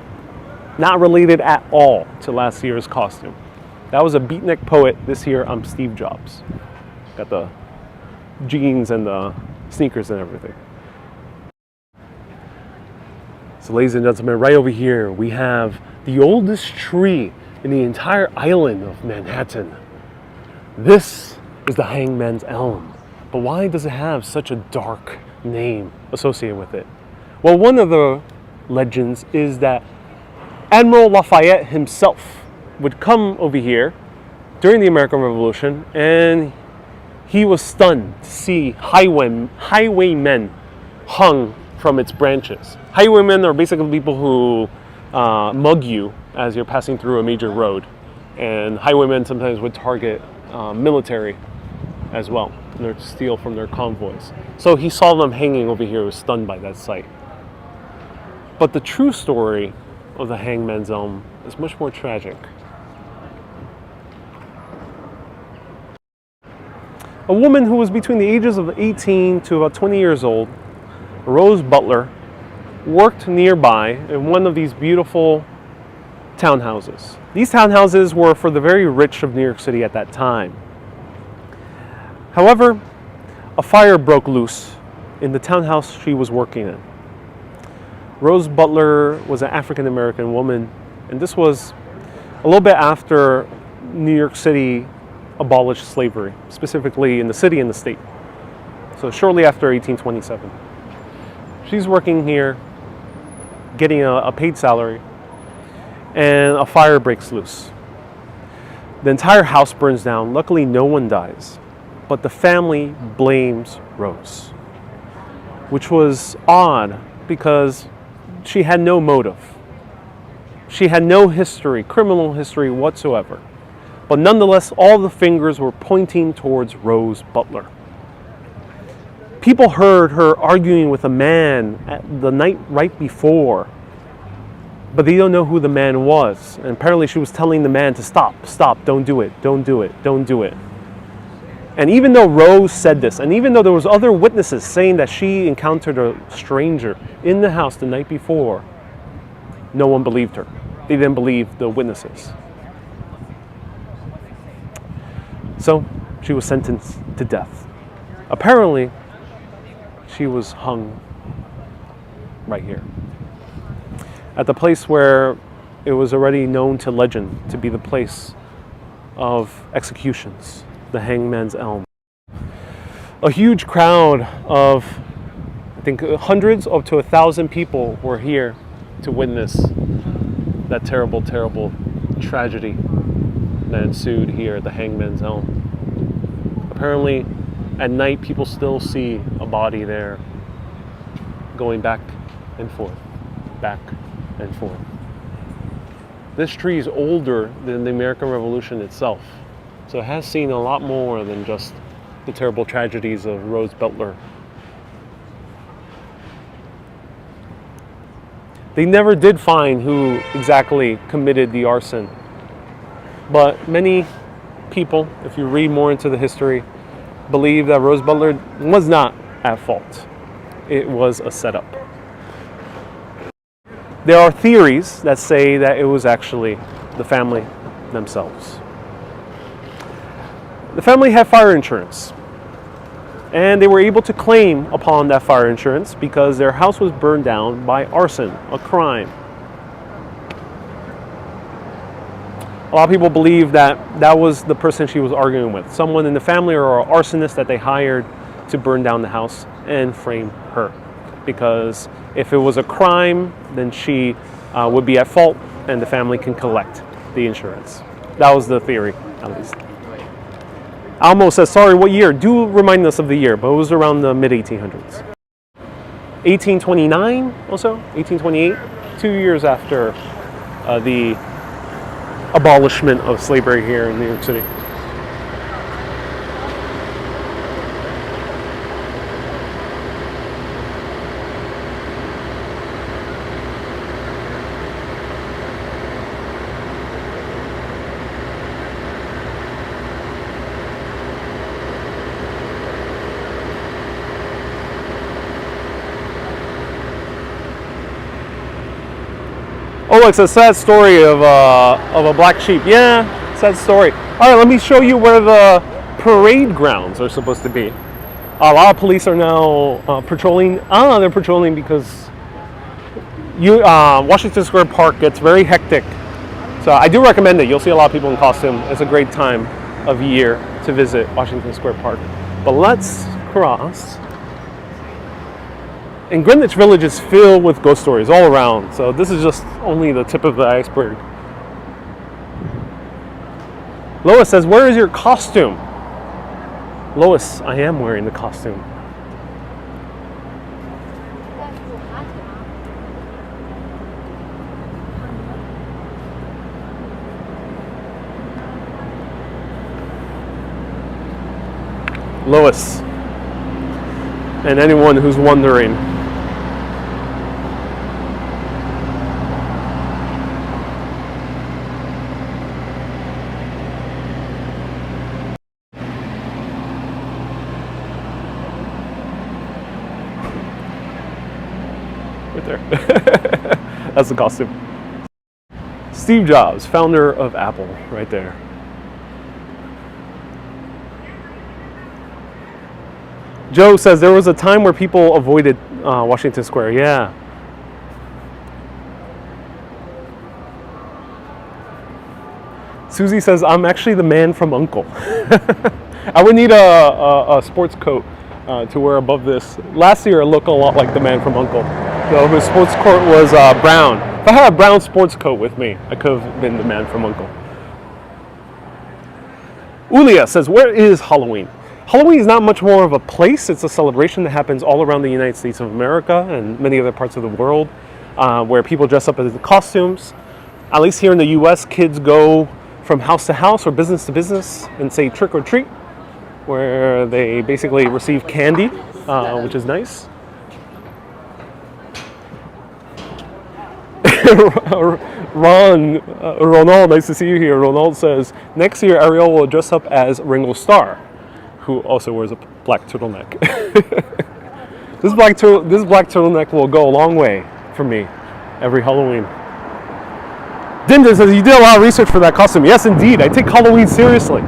Not related at all to last year's costume. That was a beatnik poet. This year I'm Steve Jobs. Got the jeans and the sneakers and everything. So ladies and gentlemen, right over here we have the oldest tree in the entire island of Manhattan. This is the Hangman's Elm. But why does it have such a dark name associated with it? Well, one of the legends is that Admiral Lafayette himself would come over here during the American Revolution, and he was stunned to see highwaymen hung from its branches. Highwaymen are basically people who mug you as you're passing through a major road, and highwaymen sometimes would target military as well, and they're to steal from their convoys. So he saw them hanging over here, was stunned by that sight. But the true story of the Hangman's Elm is much more tragic. A woman who was between the ages of 18 to about 20 years old, Rose Butler, worked nearby in one of these beautiful townhouses. These townhouses were for the very rich of New York City at that time. However, a fire broke loose in the townhouse she was working in. Rose Butler was an African American woman, and this was a little bit after New York City abolished slavery, specifically in the city and the state. So shortly after 1827. She's working here, getting a paid salary, and a fire breaks loose. The entire house burns down. Luckily, no one dies, but the family blames Rose, which was odd because she had no motive. She had no history, criminal history whatsoever. But nonetheless, all the fingers were pointing towards Rose Butler. People heard her arguing with a man the night right before, but they don't know who the man was. And apparently she was telling the man to stop, don't do it, don't do it, don't do it. And even though Rose said this, and even though there was other witnesses saying that she encountered a stranger in the house the night before, no one believed her. They didn't believe the witnesses. So she was sentenced to death. Apparently, she was hung right here, at the place where it was already known to legend to be the place of executions, the Hangman's Elm. A huge crowd of, I think, hundreds up to 1,000 people were here to witness that terrible, terrible tragedy that ensued here at the Hangman's Elm. Apparently, at night, people still see a body there going back and forth, back and forth. This tree is older than the American Revolution itself, so it has seen a lot more than just the terrible tragedies of Rose Butler. They never did find who exactly committed the arson, but many people, if you read more into the history, believe that Rose Butler was not at fault. It was a setup. There are theories that say that it was actually the family themselves. The family had fire insurance, and they were able to claim upon that fire insurance because their house was burned down by arson, a crime. A lot of people believe that that was the person she was arguing with, someone in the family or an arsonist that they hired to burn down the house and frame her. Because if it was a crime, then she would be at fault and the family can collect the insurance. That was the theory, at least. Almo says, sorry, what year? Do remind us of the year, but it was around the mid-1800s. 1829 also, 1828, 2 years after the abolishment of slavery here in New York City. Oh, it's a sad story of a black sheep. Yeah, sad story. All right, let me show you where the parade grounds are supposed to be. A lot of police are now patrolling. They're patrolling because Washington Square Park gets very hectic. So I do recommend it. You'll see a lot of people in costume. It's a great time of year to visit Washington Square Park. But let's cross. And Greenwich Village is filled with ghost stories all around, so this is just only the tip of the iceberg. Lois says, where is your costume? Lois, I am wearing the costume. Lois, and anyone who's wondering. Right there. That's the costume. Steve Jobs, founder of Apple, right there. Joe says there was a time where people avoided Washington Square. Yeah. Susie says, I'm actually the man from U.N.C.L.E. I would need a sports coat to wear above this. Last year, I looked a lot like the man from U.N.C.L.E. So his sports coat was brown. If I had a brown sports coat with me, I could have been the man from U.N.C.L.E. Ulia says, where is Halloween? Halloween is not much more of a place. It's a celebration that happens all around the United States of America and many other parts of the world where people dress up as costumes. At least here in the U.S., kids go from house to house or business to business and say trick or treat, where they basically receive candy, which is nice. Ronald, nice to see you here. Ronald says, next year Ariel will dress up as Ringo Starr, who also wears a black turtleneck. This black turtleneck will go a long way for me every Halloween. Dinden says, you did a lot of research for that costume. Yes, indeed. I take Halloween seriously.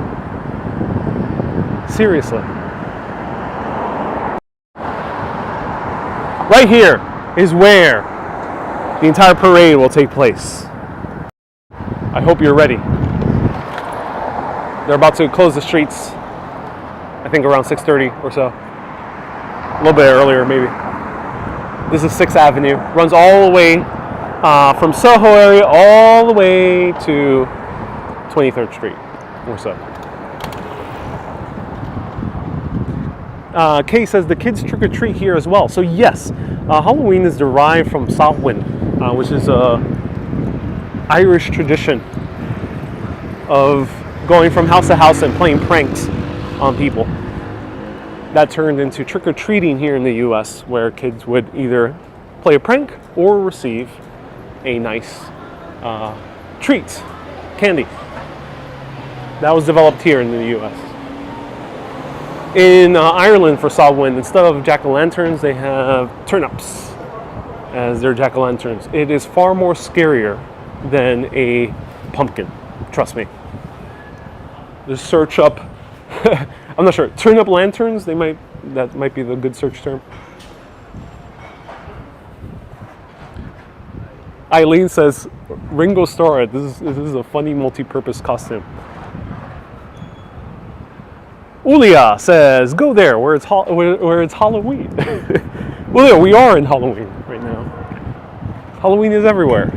Seriously. Right here is where the entire parade will take place. I hope you're ready. They're about to close the streets, I think around 6:30 or so. A little bit earlier, maybe. This is 6th Avenue. Runs all the way from Soho area all the way to 23rd Street or so. Kay says the kids trick or treat here as well. So yes, Halloween is derived from Samhain, which is a Irish tradition of going from house to house and playing pranks on people. That turned into trick or treating here in the U.S., where kids would either play a prank or receive a nice treat, candy. That was developed here in the U.S. In Ireland for Samhain, instead of jack-o'-lanterns, they have turnips as their jack-o'-lanterns. It is far more scarier than a pumpkin, trust me. Just search up, I'm not sure, turnip lanterns, that might be the good search term. Eileen says, Ringo Starr. This is a funny multi-purpose costume. Ulia says, "Go there where it's Halloween." Well, yeah, we are in Halloween right now. Halloween is everywhere.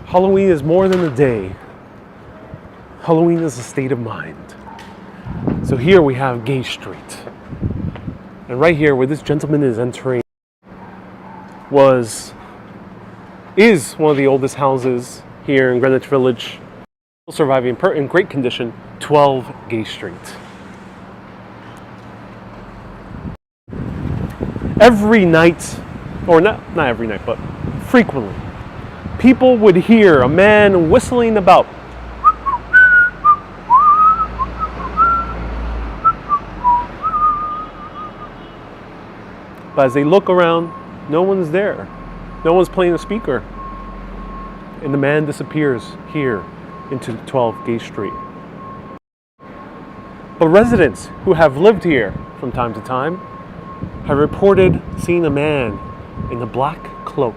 Halloween is more than a day. Halloween is a state of mind. So here we have Gay Street. And right here where this gentleman is entering is one of the oldest houses here in Greenwich Village, still surviving in great condition, 12 Gay Street. Every night, or not every night, but frequently, people would hear a man whistling about. But as they look around, no one's there. No one's playing a speaker. And the man disappears here into 12 Gay Street. But residents who have lived here from time to time have reported seeing a man in a black cloak,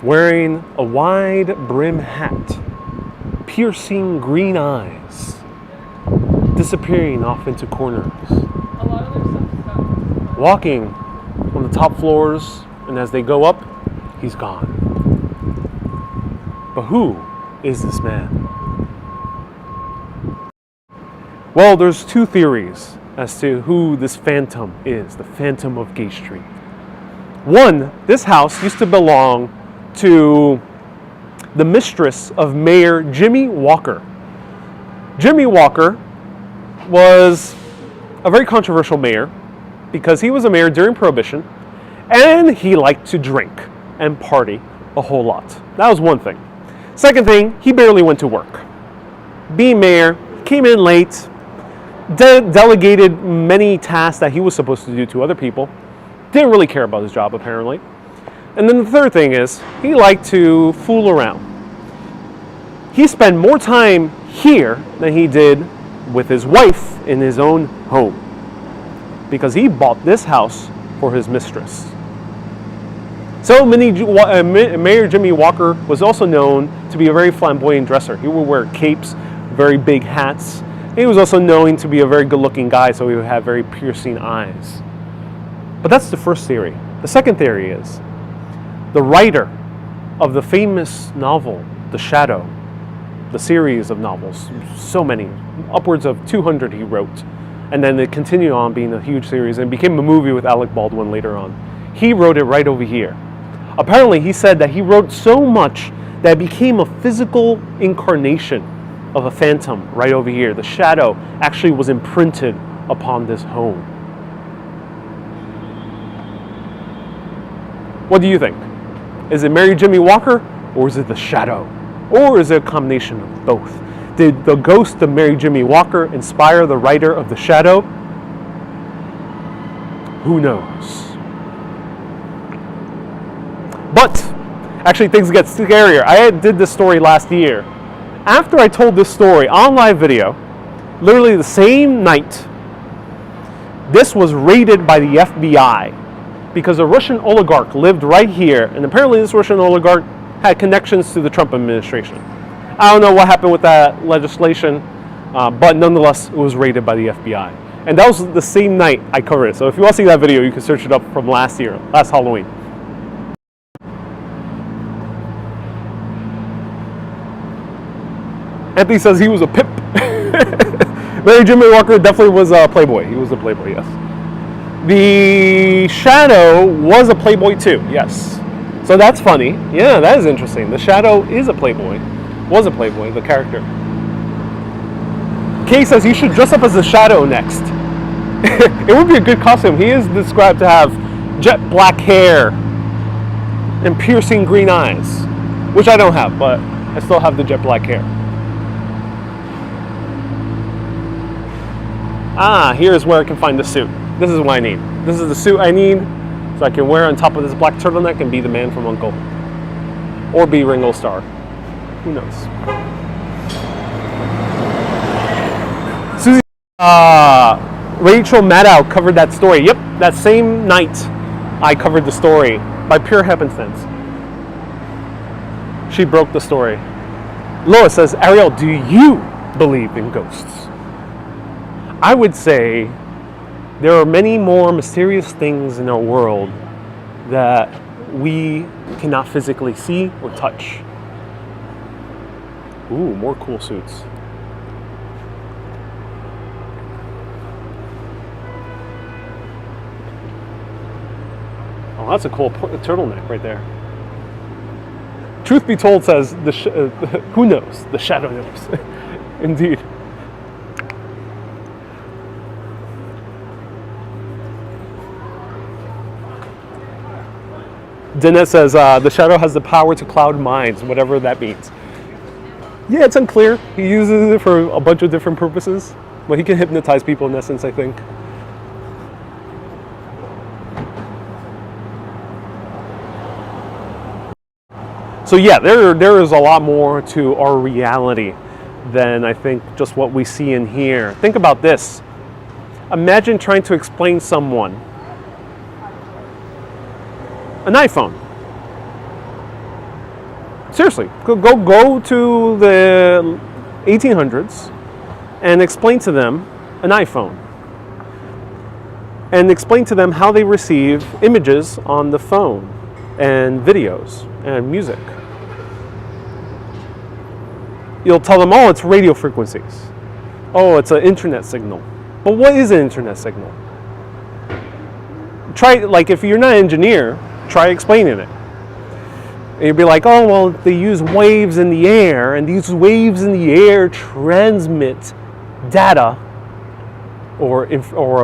wearing a wide brim hat, piercing green eyes, disappearing off into corners, A lot of their stuff. walking on the top floors, and as they go up, he's gone. But who is this man? Well, there's two theories as to who this phantom is, the Phantom of Gay Street. One, this house used to belong to the mistress of Mayor Jimmy Walker. Jimmy Walker was a very controversial mayor because he was a mayor during Prohibition and he liked to drink and party a whole lot. That was one thing. Second thing, he barely went to work. Being mayor, came in late, delegated many tasks that he was supposed to do to other people, didn't really care about his job apparently. And then the third thing is, he liked to fool around. He spent more time here than he did with his wife in his own home, because he bought this house for his mistress. So Mayor Jimmy Walker was also known to be a very flamboyant dresser. He would wear capes, very big hats. He was also known to be a very good-looking guy, so he would have very piercing eyes. But that's the first theory. The second theory is the writer of the famous novel, The Shadow, the series of novels, so many, upwards of 200 he wrote, and then it continued on being a huge series and became a movie with Alec Baldwin later on. He wrote it right over here. Apparently, he said that he wrote so much that it became a physical incarnation of a phantom right over here. The shadow actually was imprinted upon this home. What do you think? Is it Mary Jimmy Walker, or is it the shadow? Or is it a combination of both? Did the ghost of Mary Jimmy Walker inspire the writer of The Shadow? Who knows? But actually, things get scarier. I did this story last year. After I told this story on live video, literally the same night, this was raided by the FBI because a Russian oligarch lived right here, and apparently this Russian oligarch had connections to the Trump administration. I don't know what happened with that legislation, but nonetheless, it was raided by the FBI. And that was the same night I covered it. So if you want to see that video, you can search it up from last Halloween. Anthony says he was a pimp. Mary Jimmy Walker definitely was a playboy. He was a playboy, yes. The Shadow was a playboy too, yes. So that's funny. Yeah, that is interesting. The Shadow is a playboy. Was a playboy, the character. Kay says you should dress up as the Shadow next. It would be a good costume. He is described to have jet black hair and piercing green eyes, which I don't have, but I still have the jet black hair. Ah, here's where I can find the suit. This is what I need. This is the suit I need so I can wear on top of this black turtleneck and be the man from U.N.C.L.E. Or be Ringo Starr. Who knows? Susie, Rachel Maddow covered that story. Yep, that same night I covered the story by pure happenstance. She broke the story. Lois says, Ariel, do you believe in ghosts? I would say there are many more mysterious things in our world that we cannot physically see or touch. Ooh, more cool suits. Oh, that's a cool turtleneck right there. Truth be told says, who knows? The shadow knows. Indeed. Danette says, the shadow has the power to cloud minds, whatever that means. Yeah, it's unclear. He uses it for a bunch of different purposes. But he can hypnotize people in essence, I think. So yeah, there is a lot more to our reality than I think just what we see in here. Think about this. Imagine trying to explain someone an iPhone. Seriously, go to the 1800s and explain to them an iPhone. And explain to them how they receive images on the phone and videos and music. You'll tell them, oh, it's radio frequencies. Oh, it's an internet signal. But what is an internet signal? Try, like, if you're not an engineer, try explaining it. And you'll be like, oh, well, they use waves in the air, and these waves in the air transmit data or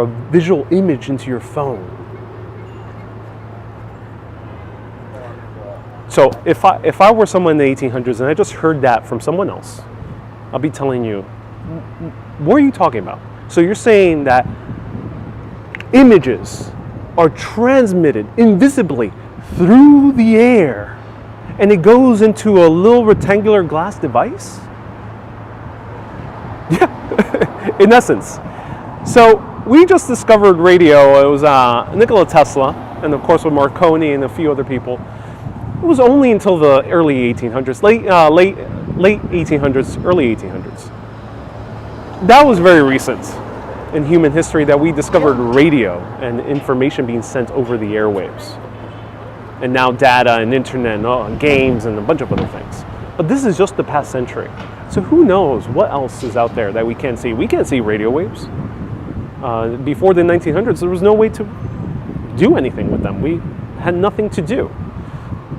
a visual image into your phone. So if I were someone in the 1800s and I just heard that from someone else, I'll be telling you, what are you talking about? So you're saying that images are transmitted invisibly through the air and it goes into a little rectangular glass device? Yeah, in essence. So we just discovered radio. It was Nikola Tesla, and of course with Marconi and a few other people. It was only until the early 1800s, late 1800s, early 1800s. That was very recent in human history that we discovered radio and information being sent over the airwaves. And now data and internet and games and a bunch of other things. But this is just the past century. So who knows what else is out there that we can't see? We can't see radio waves. Before the 1900s, there was no way to do anything with them. We had nothing to do.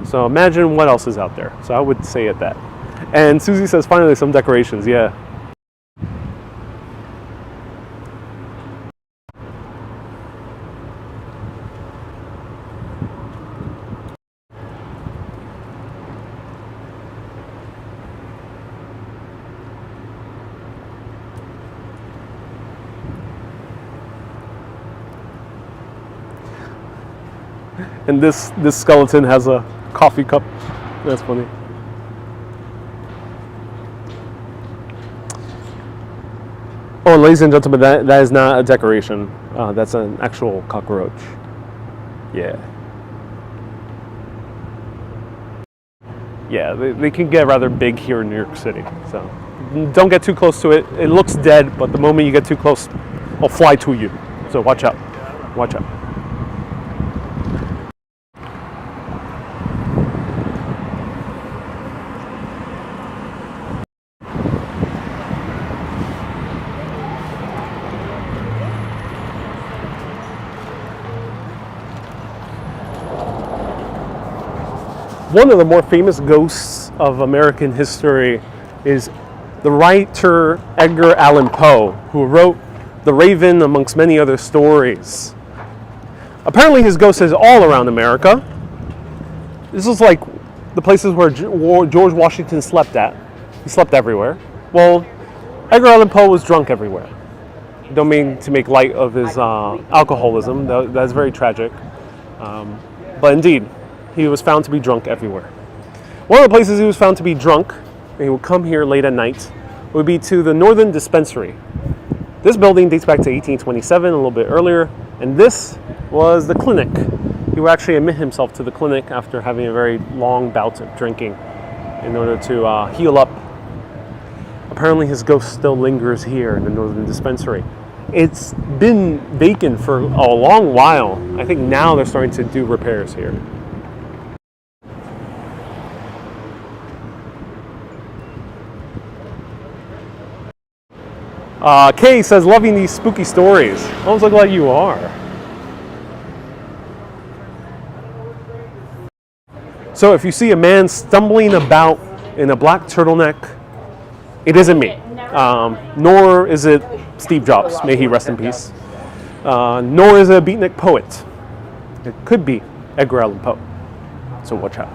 So imagine what else is out there. So I would say it that. And Susie says, finally, some decorations. Yeah. And this skeleton has a coffee cup. That's funny. Oh, ladies and gentlemen, that is not a decoration. That's an actual cockroach. Yeah. Yeah, they can get rather big here in New York City. So don't get too close to it. It looks dead, but the moment you get too close, it'll fly to you. So watch out. Watch out. One of the more famous ghosts of American history is the writer Edgar Allan Poe, who wrote The Raven amongst many other stories. Apparently his ghost is all around America. This is like the places where George Washington slept at. He slept everywhere. Well, Edgar Allan Poe was drunk everywhere. Don't mean to make light of his alcoholism. That's very tragic. But indeed, he was found to be drunk everywhere. One of the places he was found to be drunk, and he would come here late at night, would be to the Northern Dispensary. This building dates back to 1827, a little bit earlier, and this was the clinic. He would actually admit himself to the clinic after having a very long bout of drinking in order to heal up. Apparently his ghost still lingers here in the Northern Dispensary. It's been vacant for a long while. I think now they're starting to do repairs here. Kay says, loving these spooky stories. Almost look like you are. So if you see a man stumbling about in a black turtleneck, it isn't me. Nor is it Steve Jobs, may he rest in peace. Nor is it a beatnik poet. It could be Edgar Allan Poe. So watch out.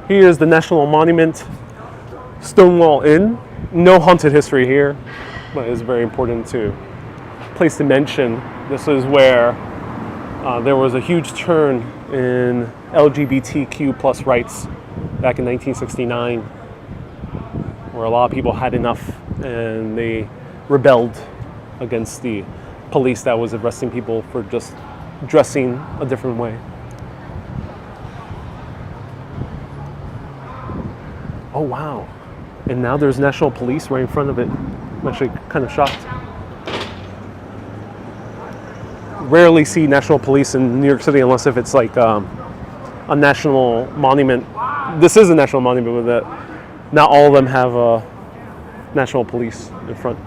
Here's the National Monument, Stonewall Inn. No haunted history here, but it's very important place to mention. This is where there was a huge turn in LGBTQ plus rights back in 1969, where a lot of people had enough and they rebelled against the police that was arresting people for just dressing a different way. Oh wow, and now there's National Police right in front of it. I'm actually kind of shocked. Rarely see National Police in New York City unless if it's like a national monument. This is a national monument, but that not all of them have National Police in front.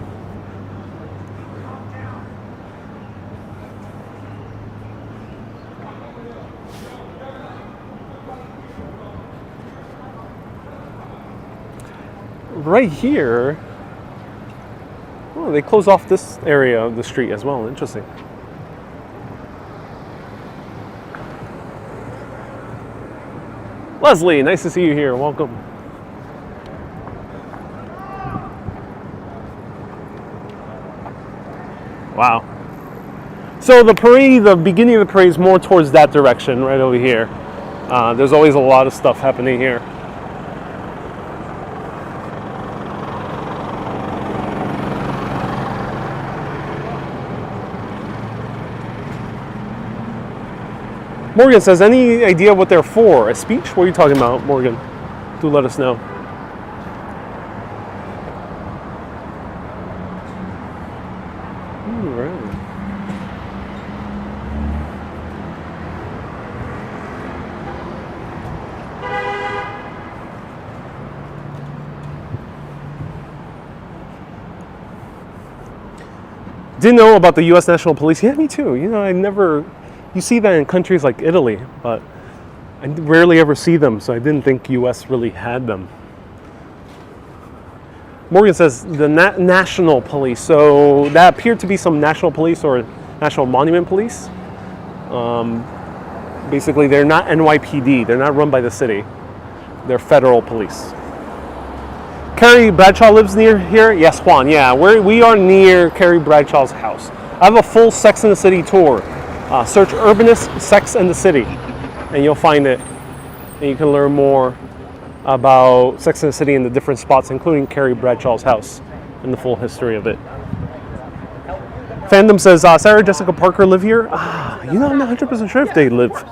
Right here, oh, they close off this area of the street as well. Interesting. Leslie, nice to see you here. Welcome. Wow. So the parade, the beginning of the parade is more towards that direction, right over here. There's always a lot of stuff happening here. Morgan says, any idea what they're for? A speech? What are you talking about, Morgan? Do let us know. All right. Didn't know about the U.S. National Police. Yeah, me too. You know, I never... You see that in countries like Italy, but I rarely ever see them, so I didn't think U.S. really had them. Morgan says the National Police. So that appeared to be some National Police or National Monument Police. Basically, they're not NYPD. They're not run by the city. They're federal police. Carrie Bradshaw lives near here? Yes, Juan. Yeah, we are near Carrie Bradshaw's house. I have a full Sex and the City tour. Search Urbanist, Sex and the City, and you'll find it. And you can learn more about Sex and the City in the different spots, including Carrie Bradshaw's house and the full history of it. Fandom says, Sarah Jessica Parker live here? You know, I'm not 100% sure if they live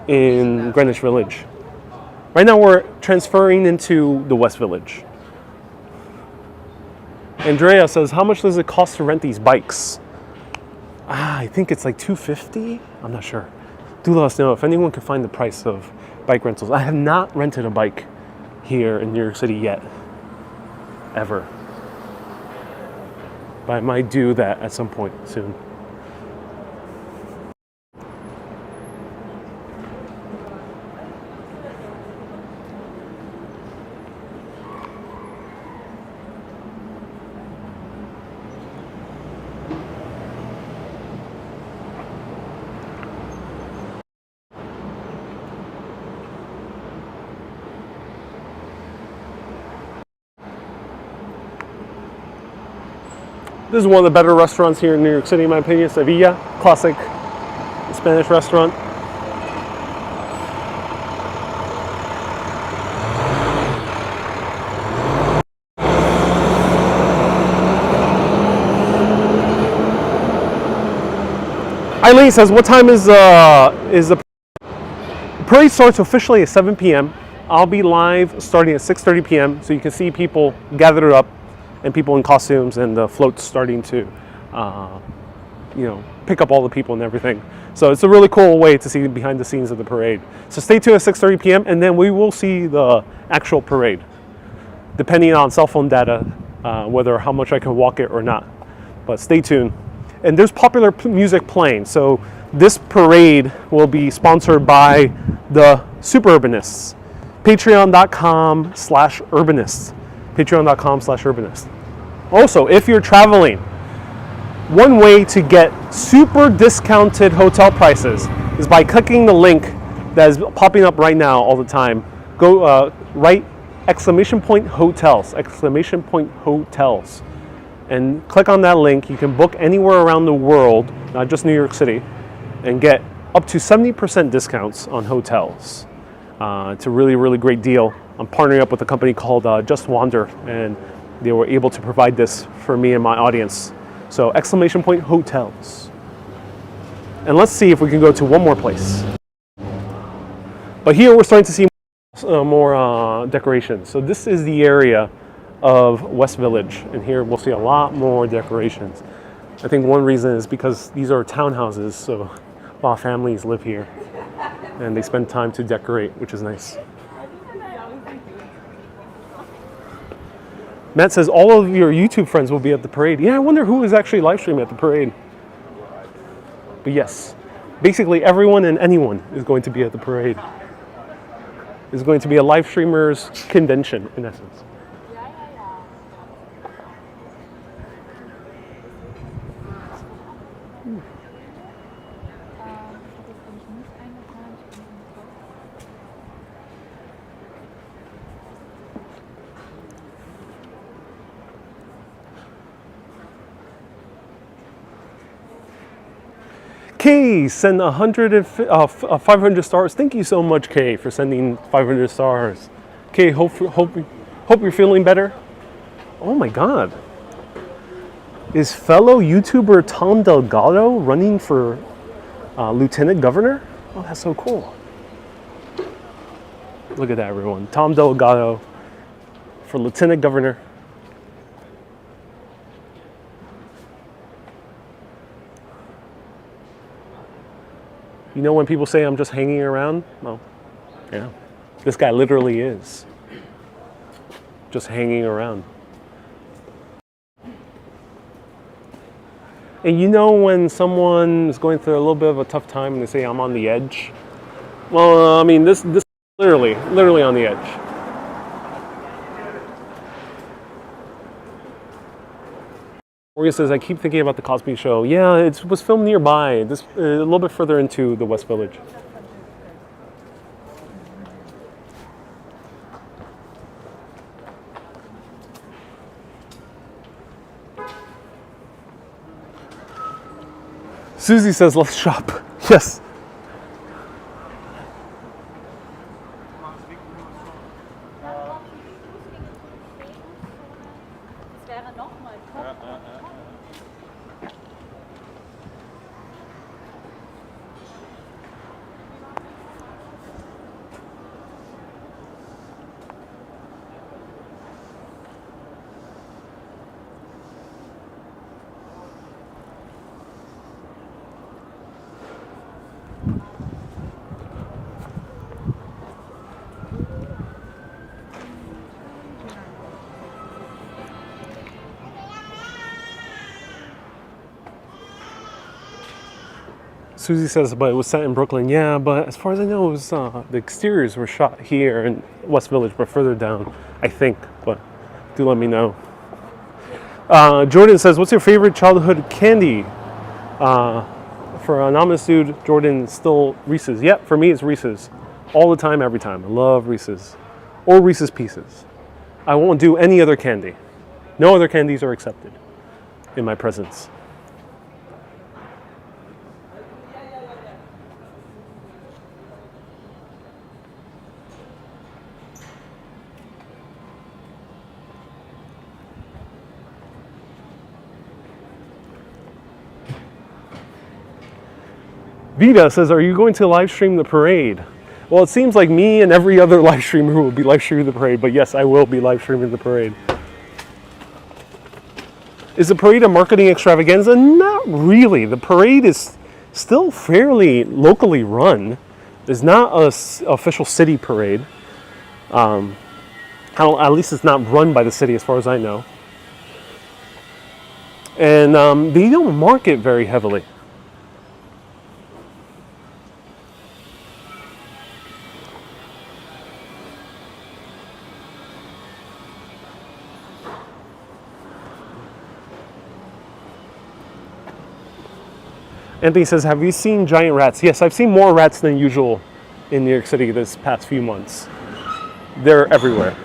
in Greenwich Village. Right now we're transferring into the West Village. Andrea says, how much does it cost to rent these bikes? I think it's like $250. I'm not sure. Do let us know if anyone can find the price of bike rentals. I have not rented a bike here in New York City yet. Ever. But I might do that at some point soon. This is one of the better restaurants here in New York City, in my opinion. Sevilla, classic Spanish restaurant. Eileen says, what time is the parade starts officially at 7 p.m. I'll be live starting at 6:30 p.m. so you can see people gathered up and people in costumes and the floats starting to, pick up all the people and everything. So it's a really cool way to see behind the scenes of the parade. So stay tuned at 6:30 p.m. and then we will see the actual parade, depending on cell phone data, whether how much I can walk it or not. But stay tuned. And there's popular music playing. So this parade will be sponsored by the Super Urbanists. Patreon.com/Urbanist. Patreon.com/Urbanist. Also, if you're traveling, one way to get super discounted hotel prices is by clicking the link that is popping up right now all the time. Go write !hotels, !hotels. And click on that link. You can book anywhere around the world, not just New York City, and get up to 70% discounts on hotels. It's a really, really great deal. I'm partnering up with a company called Just Wander, and they were able to provide this for me and my audience. So !hotels. And let's see if we can go to one more place. But here we're starting to see more decorations. So this is the area of West Village, and here we'll see a lot more decorations. I think one reason is because these are townhouses, so a lot of families live here and they spend time to decorate, which is nice. Matt says all of your YouTube friends will be at the parade. Yeah, I wonder who is actually live streaming at the parade. But yes, basically everyone and anyone is going to be at the parade. It's going to be a live streamers convention in essence. Kay, send 500 stars. Thank you so much, Kay, for sending 500 stars. Kay, hope you're feeling better. Oh my God. Is fellow YouTuber Tom Delgado running for Lieutenant Governor? Oh, that's so cool. Look at that, everyone. Tom Delgado for Lieutenant Governor. You know when people say I'm just hanging around? Well, yeah. This guy literally is. Just hanging around. And you know when someone is going through a little bit of a tough time and they say I'm on the edge? Well, I mean, this is literally on the edge. Morgan says, I keep thinking about the Cosby Show. Yeah, it was filmed nearby, a little bit further into the West Village. Susie says, let's shop. Yes. Susie says, but it was set in Brooklyn. Yeah, but as far as I know, it was, the exteriors were shot here in West Village, but further down, I think. But do let me know. Jordan says, what's your favorite childhood candy? For an anonymous dude, Jordan, still Reese's. Yep, for me it's Reese's. All the time, every time. I love Reese's. Or Reese's Pieces. I won't do any other candy. No other candies are accepted. in my presence. Vita says, are you going to live stream the parade? Well, it seems like me and every other live streamer will be live streaming the parade, but yes, I will be live streaming the parade. Is the parade a marketing extravaganza? Not really. The parade is still fairly locally run. It's not an official city parade. At least it's not run by the city as far as I know. And they don't market very heavily. Anthony says, have you seen giant rats? Yes, I've seen more rats than usual in New York City this past few months. They're everywhere.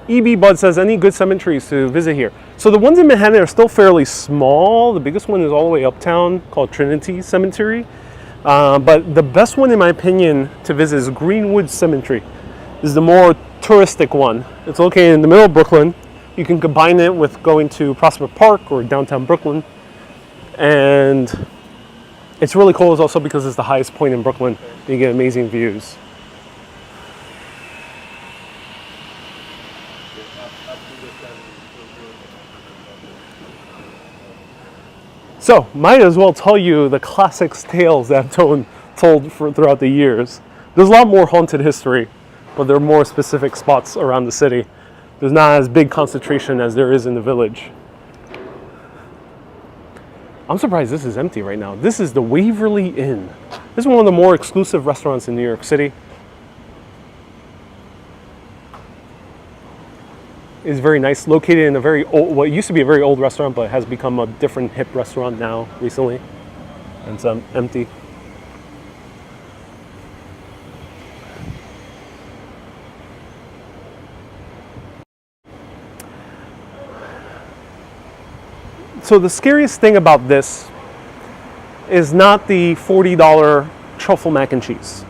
EB Bud says, any good cemeteries to visit here? So the ones in Manhattan are still fairly small. The biggest one is all the way uptown called Trinity Cemetery. But the best one in my opinion to visit is Greenwich Cemetery. This is the more touristic one. It's located in the middle of Brooklyn. You can combine it with going to Prospect Park or downtown Brooklyn. And it's really cool also because it's the highest point in Brooklyn. You get amazing views. So, might as well tell you the classic tales that I've told throughout the years. There's a lot more haunted history, but there are more specific spots around the city. There's not as big concentration as there is in the Village. I'm surprised this is empty right now. This is the Waverly Inn. This is one of the more exclusive restaurants in New York City. Is very nice, located in a very old, what used to be a very old restaurant, but has become a different hip restaurant now recently. And it's empty. So the scariest thing about this is not the $40 truffle mac and cheese.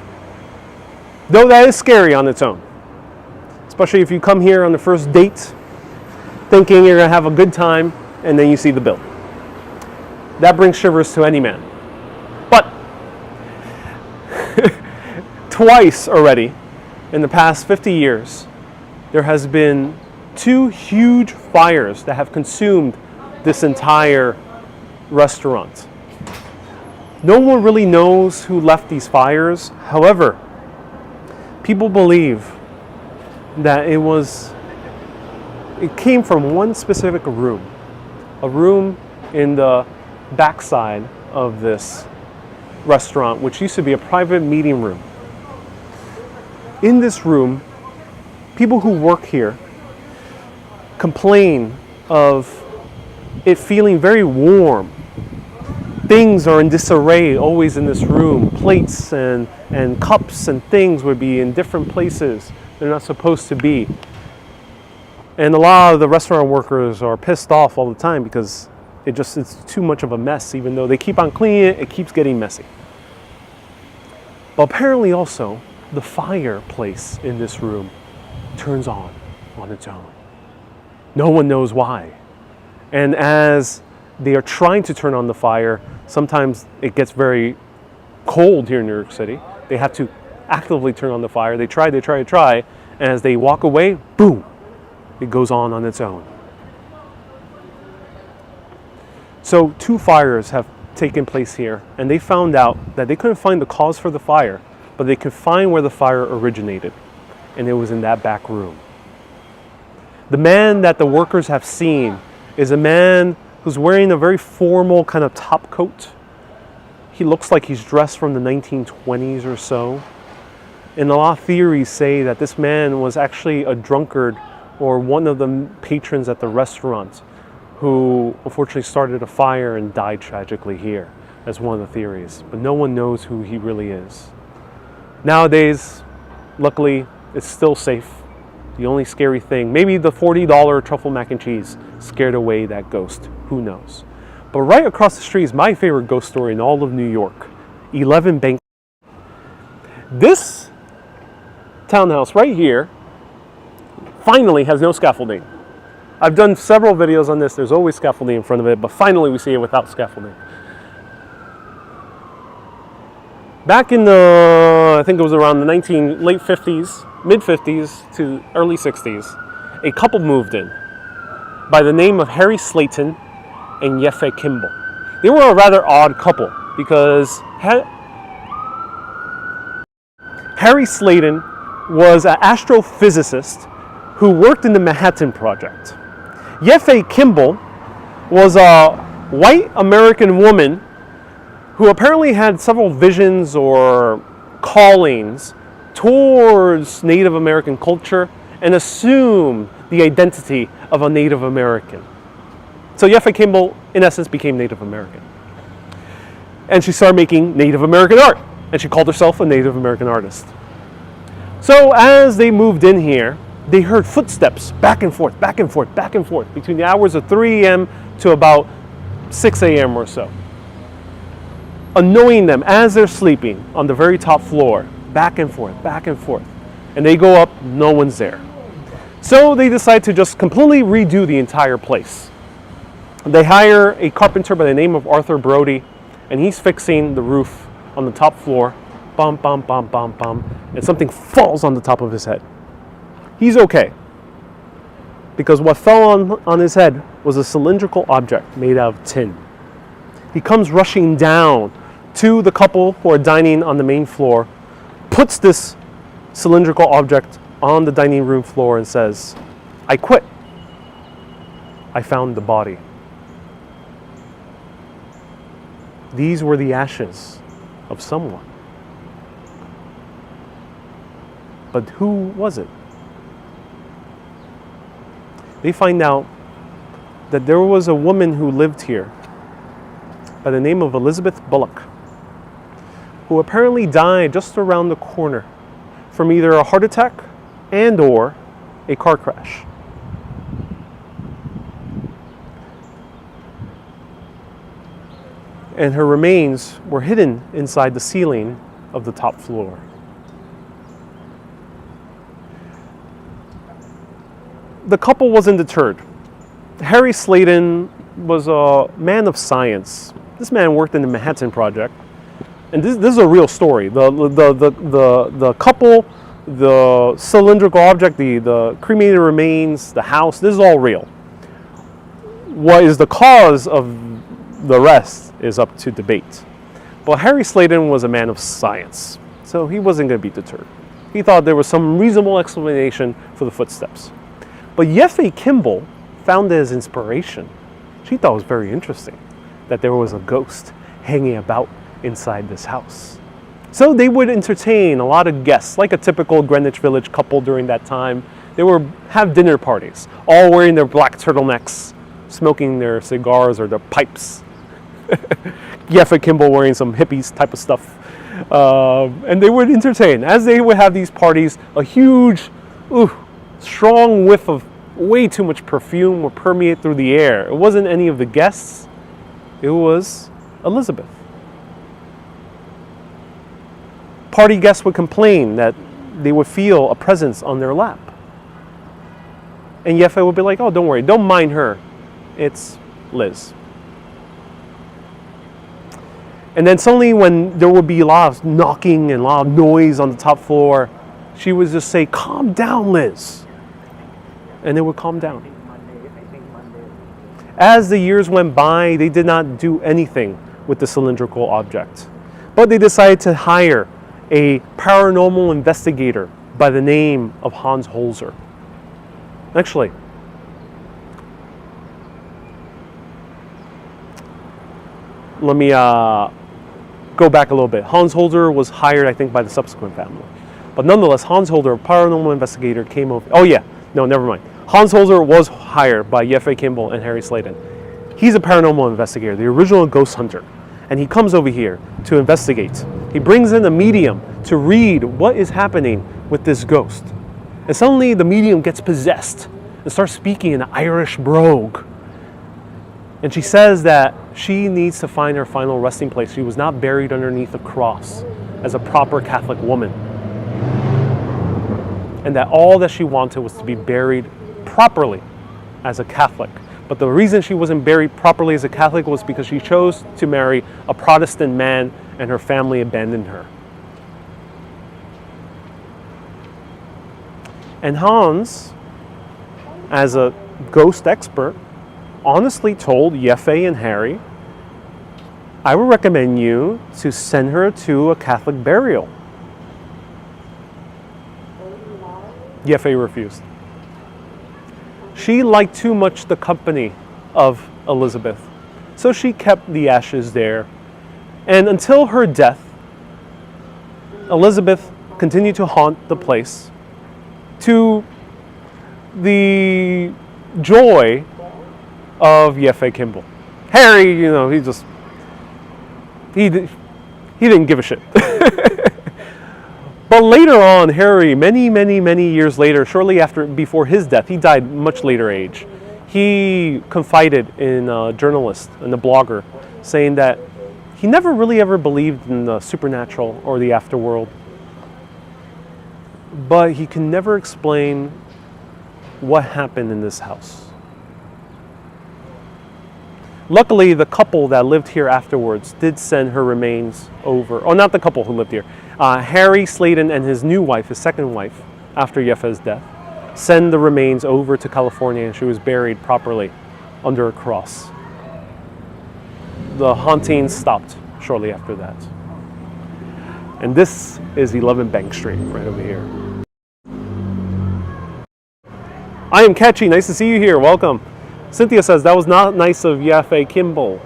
Though that is scary on its own. Especially if you come here on the first date thinking you're going to have a good time and then you see the bill. That brings shivers to any man. But twice already in the past 50 years, there has been 2 huge fires that have consumed this entire restaurant. No one really knows who left these fires. However, people believe that it came from one specific room, a room in the backside of this restaurant, which used to be a private meeting room. In this room, people who work here complain of it feeling very warm. Things are in disarray always in this room. Plates and cups and things would be in different places they're not supposed to be. And a lot of the restaurant workers are pissed off all the time because it's too much of a mess. Even though they keep on cleaning it, it keeps getting messy. But apparently also, the fireplace in this room turns on its own. No one knows why. And as they are trying to turn on the fire, sometimes it gets very cold here in New York City. They have to actively turn on the fire. They try, and as they walk away, boom, it goes on its own. So 2 fires have taken place here, and they found out that they couldn't find the cause for the fire, but they could find where the fire originated, and it was in that back room. The man that the workers have seen is a man who's wearing a very formal kind of top coat. He looks like he's dressed from the 1920s or so. And a lot of theories say that this man was actually a drunkard or one of the patrons at the restaurant who unfortunately started a fire and died tragically here. That's one of the theories. But no one knows who he really is. Nowadays, luckily, it's still safe. The only scary thing, maybe the $40 truffle mac and cheese scared away that ghost. Who knows? But right across the street is my favorite ghost story in all of New York. 11 Bank. This townhouse right here finally has no scaffolding. I've done several videos on this. There's always scaffolding in front of it, but finally we see it without scaffolding. Back in the, I think it was around the late 50s, mid 50s to early 60s, a couple moved in by the name of Harry Slayton and Yeffe Kimball. They were a rather odd couple because Harry Slayton was an astrophysicist who worked in the Manhattan Project. Yeffe Kimball was a white American woman who apparently had several visions or callings towards Native American culture and assumed the identity of a Native American. So Yeffe Kimball, in essence, became Native American. And she started making Native American art, and she called herself a Native American artist. So as they moved in here, they heard footsteps back and forth, back and forth, back and forth between the hours of 3 a.m. to about 6 a.m. or so, annoying them as they're sleeping on the very top floor, back and forth, back and forth. And they go up, no one's there. So they decide to just completely redo the entire place. They hire a carpenter by the name of Arthur Brody, and he's fixing the roof on the top floor, bum, bum, bum, bum, bum, and something falls on the top of his head. He's okay, because what fell on his head was a cylindrical object made out of tin. He comes rushing down to the couple who are dining on the main floor, puts this cylindrical object on the dining room floor and says, "I quit. I found the body." These were the ashes of someone. But who was it? They find out that there was a woman who lived here by the name of Elizabeth Bullock, who apparently died just around the corner from either a heart attack and or a car crash. And her remains were hidden inside the ceiling of the top floor. The couple wasn't deterred. Harry Slayton was a man of science. This man worked in the Manhattan Project, and this is a real story. The couple, the cylindrical object, the cremated remains, the house, this is all real. What is the cause of the rest is up to debate. But Harry Slayton was a man of science, so he wasn't going to be deterred. He thought there was some reasonable explanation for the footsteps. But Yeffe Kimball found it as inspiration. She thought it was very interesting that there was a ghost hanging about inside this house. So they would entertain a lot of guests, like a typical Greenwich Village couple during that time. They would have dinner parties, all wearing their black turtlenecks, smoking their cigars or their pipes. Yeffe Kimball wearing some hippies type of stuff. And they would entertain. As they would have these parties, a huge, strong whiff of way too much perfume would permeate through the air. It wasn't any of the guests. It was Elizabeth. Party guests would complain that they would feel a presence on their lap. And Yeffe would be like, "Oh, don't worry, don't mind her. It's Liz." And then suddenly when there would be a lot of knocking and a lot of noise on the top floor, she would just say, "Calm down, Liz." And it would calm down. As the years went by, they did not do anything with the cylindrical object. But they decided to hire a paranormal investigator by the name of Hans Holzer. Actually, let me go back a little bit. Hans Holzer was hired, I think, by the subsequent family. But nonetheless, Hans Holzer, a paranormal investigator, came over. Oh yeah, no, never mind. Hans Holzer was hired by Yeffe Kimball and Harry Slayton. He's a paranormal investigator, the original ghost hunter. And he comes over here to investigate. He brings in a medium to read what is happening with this ghost. And suddenly the medium gets possessed and starts speaking in an Irish brogue. And she says that she needs to find her final resting place. She was not buried underneath a cross as a proper Catholic woman. And that all that she wanted was to be buried properly as a Catholic. But the reason she wasn't buried properly as a Catholic was because she chose to marry a Protestant man and her family abandoned her. And Hans, as a ghost expert, honestly told Yefe and Harry, I would recommend you to send her to a Catholic burial. Yefe refused. She liked too much the company of Elizabeth, so she kept the ashes there. And until her death, Elizabeth continued to haunt the place to the joy of Yefe Kimball. Harry, you know, he didn't give a shit. But later on, Harry, many years later, shortly before his death, he died much later age. He confided in a journalist and a blogger, saying that he never really ever believed in the supernatural or the afterworld, but he can never explain what happened in this house. Luckily, the couple that lived here afterwards did send her remains over. Oh, not the couple who lived here. Harry Sladen and his new wife, his second wife, after Yefe's death, sent the remains over to California, and she was buried properly under a cross. The hauntings stopped shortly after that. And this is 11 Bank Street, right over here. I am Catchy. Nice to see you here. Welcome. Cynthia says, that was not nice of Yefe Kimball.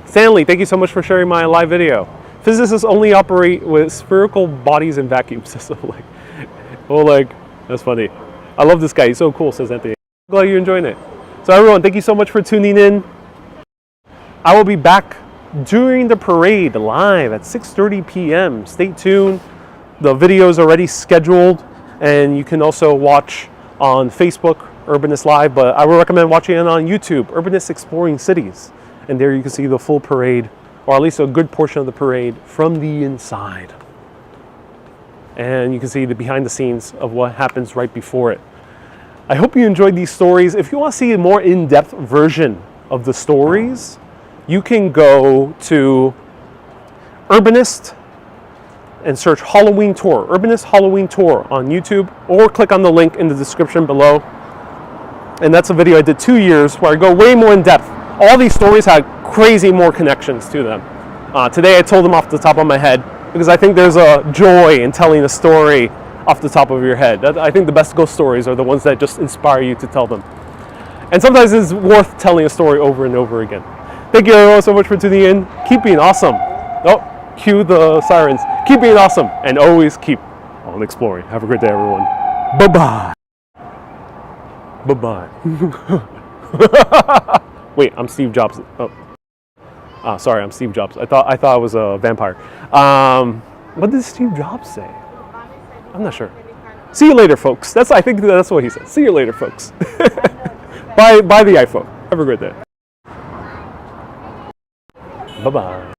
Stanley, thank you so much for sharing my live video. Physicists only operate with spherical bodies and vacuum systems. That's funny. I love this guy. He's so cool, says Anthony. Glad you're enjoying it. So everyone, thank you so much for tuning in. I will be back during the parade live at 6:30 p.m. Stay tuned. The video is already scheduled, and you can also watch on Facebook, Urbanist Live, but I would recommend watching it on YouTube, Urbanist Exploring Cities. And there you can see the full parade, or at least a good portion of the parade from the inside. And you can see the behind the scenes of what happens right before it. I hope you enjoyed these stories. If you want to see a more in-depth version of the stories, you can go to Urbanist and search Halloween Tour, Urbanist Halloween Tour on YouTube, or click on the link in the description below. And that's a video I did 2 years where I go way more in depth. All these stories had crazy more connections to them. Today I told them off the top of my head because I think there's a joy in telling a story off the top of your head. I think the best ghost stories are the ones that just inspire you to tell them. And sometimes it's worth telling a story over and over again. Thank you everyone so much for tuning in. Keep being awesome. Oh, cue the sirens. Keep being awesome and always keep on exploring. Have a great day, everyone. Bye-bye. Bye-bye. Wait, I'm Steve Jobs. Oh, sorry, I'm Steve Jobs. I thought I was a vampire. What did Steve Jobs say? I'm not sure. See you later, folks. I think that's what he said. See you later, folks. Buy the iPhone. Have a great day. Bye-bye.